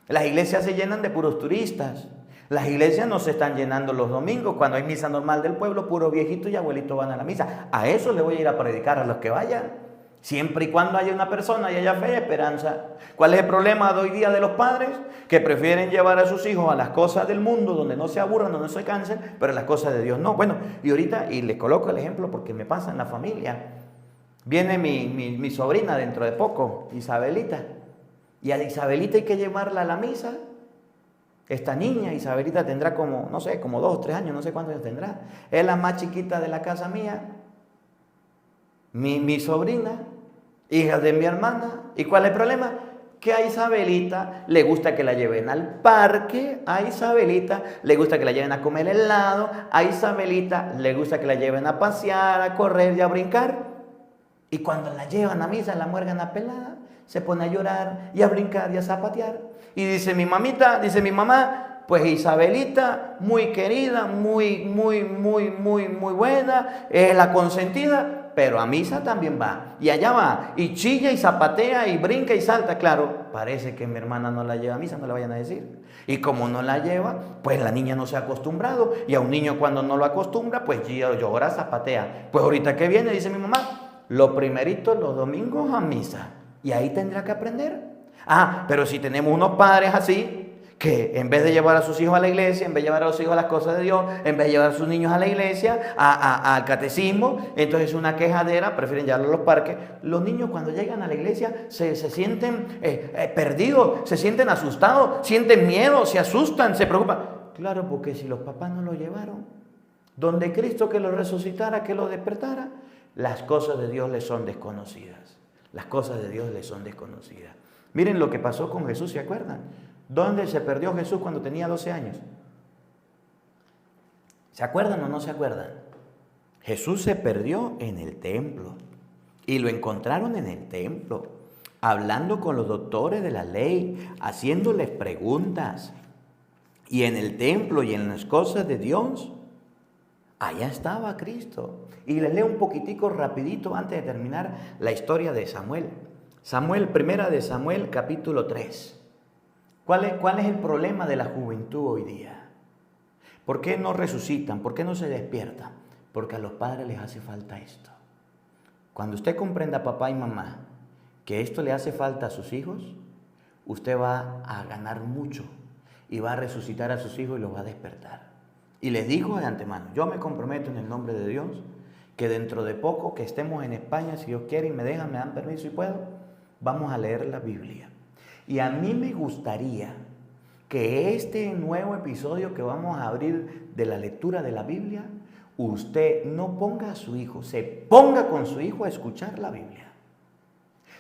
Las iglesias se llenan de puros turistas. Las iglesias no se están llenando los domingos, cuando hay misa normal del pueblo, puros viejitos y abuelitos van a la misa. A eso le voy a ir a predicar a los que vayan. Siempre y cuando haya una persona y haya fe y esperanza. ¿Cuál es el problema de hoy día de los padres? Que prefieren llevar a sus hijos a las cosas del mundo, donde no se aburran, donde no se cansen, pero las cosas de Dios no. Bueno, y ahorita, y les coloco el ejemplo porque me pasa en la familia. Viene mi sobrina dentro de poco, Isabelita. Y a Isabelita hay que llevarla a la misa. Esta niña, Isabelita, tendrá como 2 o 3 años, no sé cuántos años tendrá. Es la más chiquita de la casa mía. mi sobrina, hija de mi hermana. ¿Y cuál es el problema? Que a Isabelita le gusta que la lleven al parque, a Isabelita le gusta que la lleven a comer helado, a Isabelita le gusta que la lleven a pasear, a correr y a brincar. Y cuando la llevan a misa, la muérgana pelada, se pone a llorar y a brincar y a zapatear. Y dice mi mamá, pues Isabelita, muy querida, muy buena, es la consentida, pero a misa también va. Y allá va, y chilla y zapatea y brinca y salta. Claro, parece que mi hermana no la lleva a misa, no le vayan a decir. Y como no la lleva, pues la niña no se ha acostumbrado. Y a un niño cuando no lo acostumbra, pues llora, zapatea. Pues ahorita que viene, dice mi mamá, lo primerito los domingos a misa. Y ahí tendrá que aprender. Pero si tenemos unos padres así, que en vez de llevar a sus hijos a la iglesia, en vez de llevar a los hijos a las cosas de Dios, en vez de llevar a sus niños a la iglesia, al catecismo, entonces una quejadera, prefieren llevarlo a los parques. Los niños cuando llegan a la iglesia se sienten perdidos, se sienten asustados, sienten miedo, se asustan, se preocupan. Claro, porque si los papás no lo llevaron, donde Cristo que lo resucitara, que lo despertara, las cosas de Dios les son desconocidas. Las cosas de Dios les son desconocidas. Miren lo que pasó con Jesús, ¿se acuerdan? ¿Dónde se perdió Jesús cuando tenía 12 años? ¿Se acuerdan o no se acuerdan? Jesús se perdió en el templo y lo encontraron en el templo, hablando con los doctores de la ley, haciéndoles preguntas. Y en el templo y en las cosas de Dios, allá estaba Cristo. Y les leo un poquitico rapidito antes de terminar la historia de Samuel. Primera de Samuel, capítulo 3. ¿Cuál es el problema de la juventud hoy día? ¿Por qué no resucitan? ¿Por qué no se despiertan? Porque a los padres les hace falta esto. Cuando usted comprenda, papá y mamá, que esto le hace falta a sus hijos, usted va a ganar mucho y va a resucitar a sus hijos y los va a despertar. Y les digo de antemano, yo me comprometo en el nombre de Dios que dentro de poco que estemos en España, si Dios quiere y me dan permiso y puedo, vamos a leer la Biblia. Y a mí me gustaría que este nuevo episodio que vamos a abrir de la lectura de la Biblia, usted no ponga a su hijo, se ponga con su hijo a escuchar la Biblia.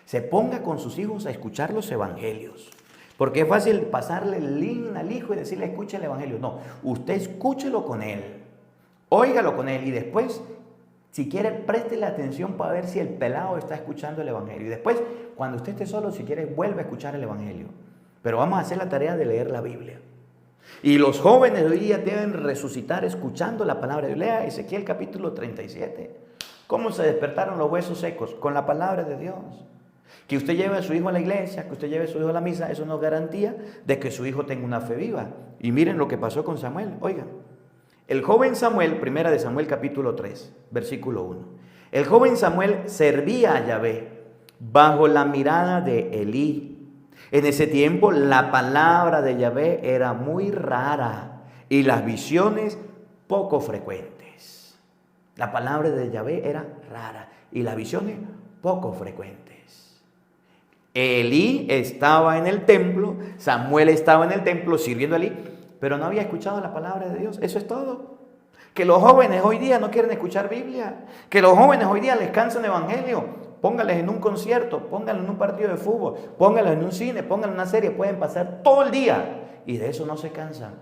Se ponga con sus hijos a escuchar los evangelios. Porque es fácil pasarle el link al hijo y decirle escuche el evangelio. No, usted escúchelo con él, óigalo con él y después, si quiere, préstele atención para ver si el pelado está escuchando el evangelio. Y después, cuando usted esté solo, si quiere, vuelve a escuchar el evangelio. Pero vamos a hacer la tarea de leer la Biblia. Y los jóvenes de hoy día deben resucitar escuchando la palabra de Dios. Lea Ezequiel capítulo 37. ¿Cómo se despertaron los huesos secos? Con la palabra de Dios. Que usted lleve a su hijo a la iglesia, que usted lleve a su hijo a la misa, eso no es garantía de que su hijo tenga una fe viva. Y miren lo que pasó con Samuel. Oigan, el joven Samuel, primera de Samuel capítulo 3, versículo 1. El joven Samuel servía a Yahvé bajo la mirada de Elí. En ese tiempo la palabra de Yahvé era muy rara y las visiones poco frecuentes. La palabra de Yahvé era rara y las visiones poco frecuentes. Elí estaba en el templo, Samuel estaba en el templo sirviendo a Elí, pero no había escuchado la palabra de Dios. Eso es todo. Que los jóvenes hoy día no quieren escuchar Biblia. Que los jóvenes hoy día les cansa el evangelio. Pónganles en un concierto, pónganles en un partido de fútbol, pónganles en un cine, pónganles en una serie. Pueden pasar todo el día y de eso no se cansan.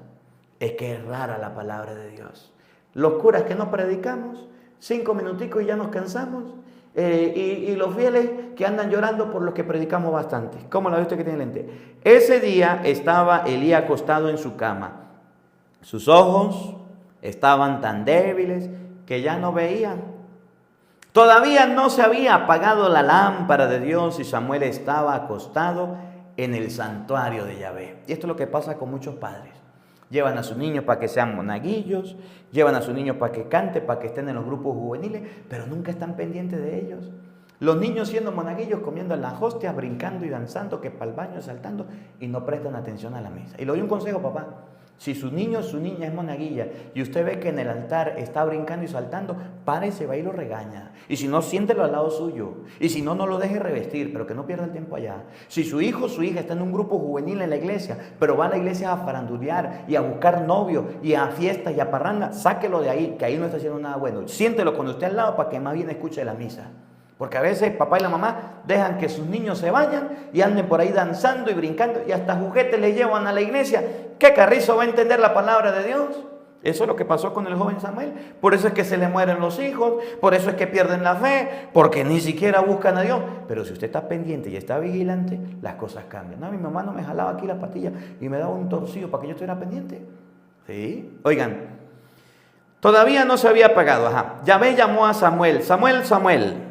Es que es rara la palabra de Dios. Los curas que nos predicamos, 5 minuticos y ya nos cansamos. Y los fieles que andan llorando por los que predicamos bastante. ¿Cómo la ve usted que tiene lente? Ese día estaba Elí acostado en su cama. Sus ojos estaban tan débiles que ya no veían. Todavía no se había apagado la lámpara de Dios y Samuel estaba acostado en el santuario de Yahvé. Y esto es lo que pasa con muchos padres. Llevan a sus niños para que sean monaguillos, llevan a sus niños para que canten, para que estén en los grupos juveniles, pero nunca están pendientes de ellos. Los niños siendo monaguillos, comiendo en las hostias, brincando y danzando, que para el baño saltando, y no prestan atención a la misa. Y le doy un consejo, papá. Si su niño o su niña es monaguilla y usted ve que en el altar está brincando y saltando, párese, va y lo regaña. Y si no, siéntelo al lado suyo. Y si no, no lo deje revestir, pero que no pierda el tiempo allá. Si su hijo o su hija está en un grupo juvenil en la iglesia, pero va a la iglesia a farandulear y a buscar novio y a fiestas y a parranda, sáquelo de ahí, que ahí no está haciendo nada bueno. Siéntelo cuando esté al lado para que más bien escuche la misa. Porque a veces papá y la mamá dejan que sus niños se vayan y anden por ahí danzando y brincando y hasta juguetes les llevan a la iglesia. ¿Qué carrizo va a entender la palabra de Dios? Eso es lo que pasó con el joven Samuel. Por eso es que se le mueren los hijos, por eso es que pierden la fe, porque ni siquiera buscan a Dios. Pero si usted está pendiente y está vigilante, las cosas cambian. No, mi mamá no me jalaba aquí la patilla y me daba un torcido para que yo estuviera pendiente. ¿Sí? Oigan, todavía no se había apagado. Yahvé llamó a Samuel. Samuel, Samuel.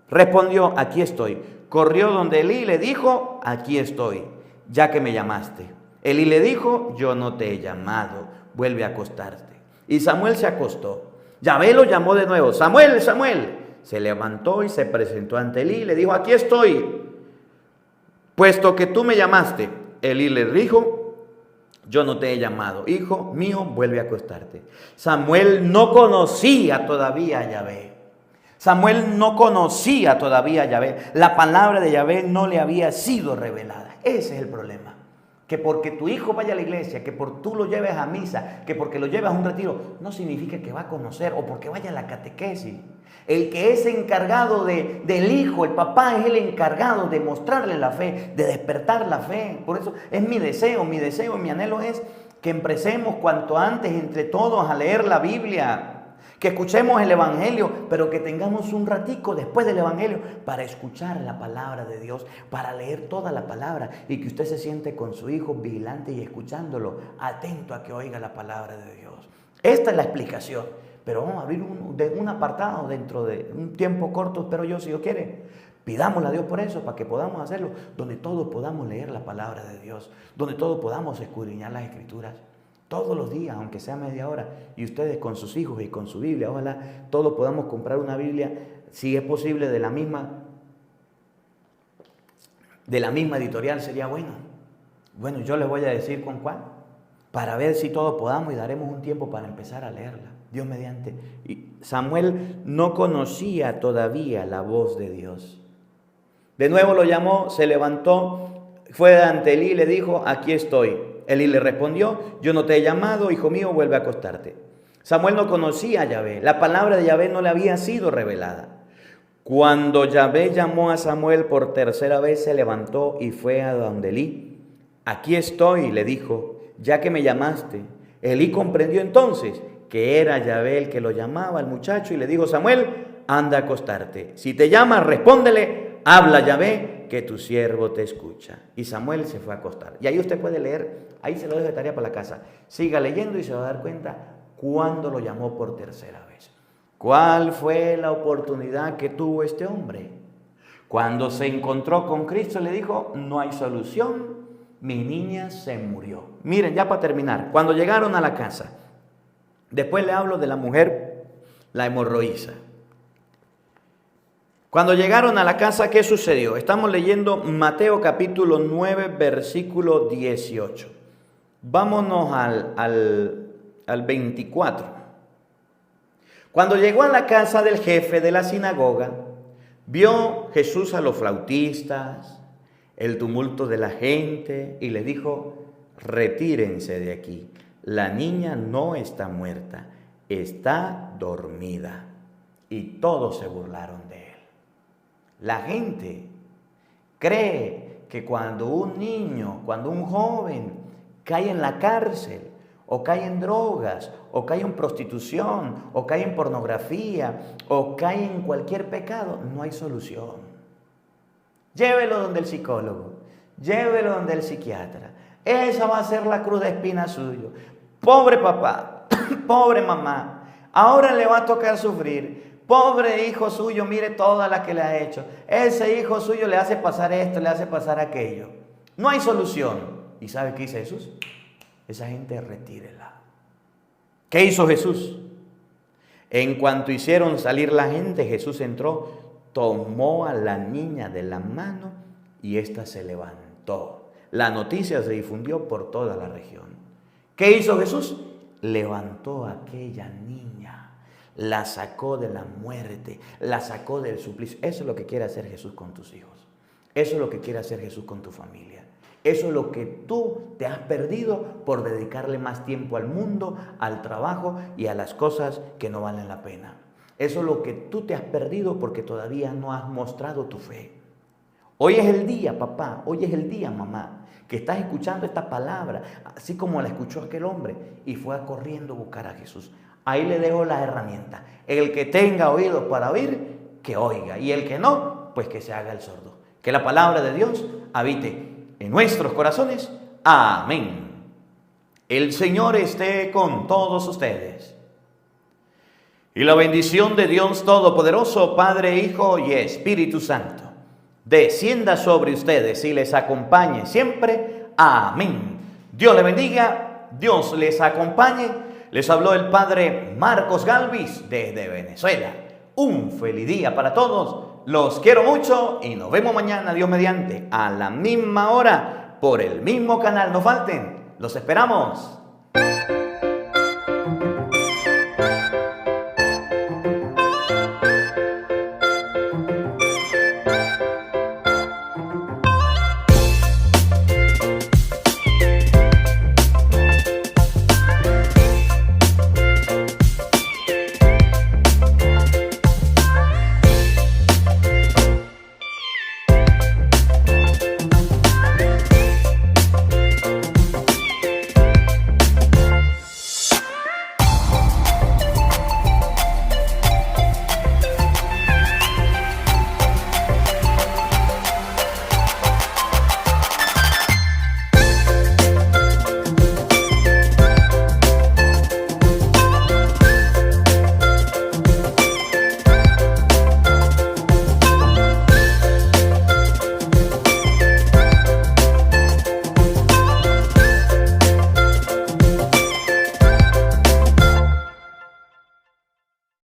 Respondió, aquí estoy. Corrió donde Elí y le dijo, aquí estoy, ya que me llamaste. Elí le dijo, yo no te he llamado, vuelve a acostarte. Y Samuel se acostó. Yahvé lo llamó de nuevo, Samuel, Samuel. Se levantó y se presentó ante Elí y le dijo, aquí estoy, puesto que tú me llamaste. Elí le dijo, yo no te he llamado, hijo mío, vuelve a acostarte. Samuel no conocía todavía a Yahvé. Samuel no conocía todavía a Yahvé. La palabra de Yahvé no le había sido revelada. Ese es el problema. Que porque tu hijo vaya a la iglesia, que por tú lo lleves a misa, que porque lo lleves a un retiro, no significa que va a conocer o porque vaya a la catequesis. El que es encargado del hijo, el papá es el encargado de mostrarle la fe, de despertar la fe. Por eso es mi deseo y mi anhelo es que empecemos cuanto antes entre todos a leer la Biblia. Que escuchemos el Evangelio, pero que tengamos un ratico después del Evangelio para escuchar la palabra de Dios, para leer toda la palabra y que usted se siente con su hijo vigilante y escuchándolo, atento a que oiga la palabra de Dios. Esta es la explicación, pero vamos a abrir un apartado dentro de un tiempo corto, espero yo, si Dios quiere. Pidámosle a Dios por eso, para que podamos hacerlo, donde todos podamos leer la palabra de Dios, donde todos podamos escudriñar las Escrituras. Todos los días, aunque sea media hora, y ustedes con sus hijos y con su Biblia, ojalá todos podamos comprar una Biblia, si es posible, de la misma editorial, sería bueno. Bueno, yo les voy a decir con cuál, para ver si todos podamos y daremos un tiempo para empezar a leerla, Dios mediante. Y Samuel no conocía todavía la voz de Dios. De nuevo lo llamó, se levantó, fue ante Elí y le dijo, aquí estoy. Elí le respondió, yo no te he llamado, hijo mío, vuelve a acostarte. Samuel no conocía a Yahvé, la palabra de Yahvé no le había sido revelada. Cuando Yahvé llamó a Samuel por tercera vez, se levantó y fue a donde Elí. Aquí estoy, le dijo, ya que me llamaste. Elí comprendió entonces que era Yahvé el que lo llamaba al muchacho y le dijo, Samuel, anda a acostarte. Si te llama, respóndele, habla Yahvé, que tu siervo te escucha. Y Samuel se fue a acostar. Y ahí usted puede leer, ahí se lo dejo de tarea para la casa. Siga leyendo y se va a dar cuenta cuándo lo llamó por tercera vez. ¿Cuál fue la oportunidad que tuvo este hombre? Cuando se encontró con Cristo le dijo, no hay solución, mi niña se murió. Miren, ya para terminar, cuando llegaron a la casa, después le hablo de la mujer, la hemorroísa. Cuando llegaron a la casa, ¿qué sucedió? Estamos leyendo Mateo capítulo 9, versículo 18. Vámonos al 24. Cuando llegó a la casa del jefe de la sinagoga, vio Jesús a los flautistas, el tumulto de la gente, y le dijo, retírense de aquí. La niña no está muerta, está dormida. Y todos se burlaron de él. La gente cree que cuando un niño, cuando un joven cae en la cárcel, o cae en drogas, o cae en prostitución, o cae en pornografía, o cae en cualquier pecado, no hay solución. Llévelo donde el psicólogo, llévelo donde el psiquiatra. Esa va a ser la cruz de espina suyo. Pobre papá, pobre mamá, ahora le va a tocar sufrir. Pobre hijo suyo, mire todas las que le ha hecho. Ese hijo suyo le hace pasar esto, le hace pasar aquello. No hay solución. ¿Y sabe qué dice Jesús? Esa gente retírela. ¿Qué hizo Jesús? En cuanto hicieron salir la gente, Jesús entró, tomó a la niña de la mano y ésta se levantó. La noticia se difundió por toda la región. ¿Qué hizo Jesús? Levantó a aquella niña. La sacó de la muerte, la sacó del suplicio. Eso es lo que quiere hacer Jesús con tus hijos. Eso es lo que quiere hacer Jesús con tu familia. Eso es lo que tú te has perdido por dedicarle más tiempo al mundo, al trabajo y a las cosas que no valen la pena. Eso es lo que tú te has perdido porque todavía no has mostrado tu fe. Hoy es el día, papá, hoy es el día, mamá, que estás escuchando esta palabra, así como la escuchó aquel hombre y fue corriendo a buscar a Jesús. Ahí le dejo las herramientas. El que tenga oídos para oír, que oiga. Y el que no, pues que se haga el sordo. Que la palabra de Dios habite en nuestros corazones. Amén. El Señor esté con todos ustedes. Y la bendición de Dios Todopoderoso, Padre, Hijo y Espíritu Santo, descienda sobre ustedes y les acompañe siempre. Amén. Dios les bendiga, Dios les acompañe. Les habló el Padre Marcos Galvis desde Venezuela. Un feliz día para todos. Los quiero mucho y nos vemos mañana, Dios mediante, a la misma hora, por el mismo canal. No falten, los esperamos.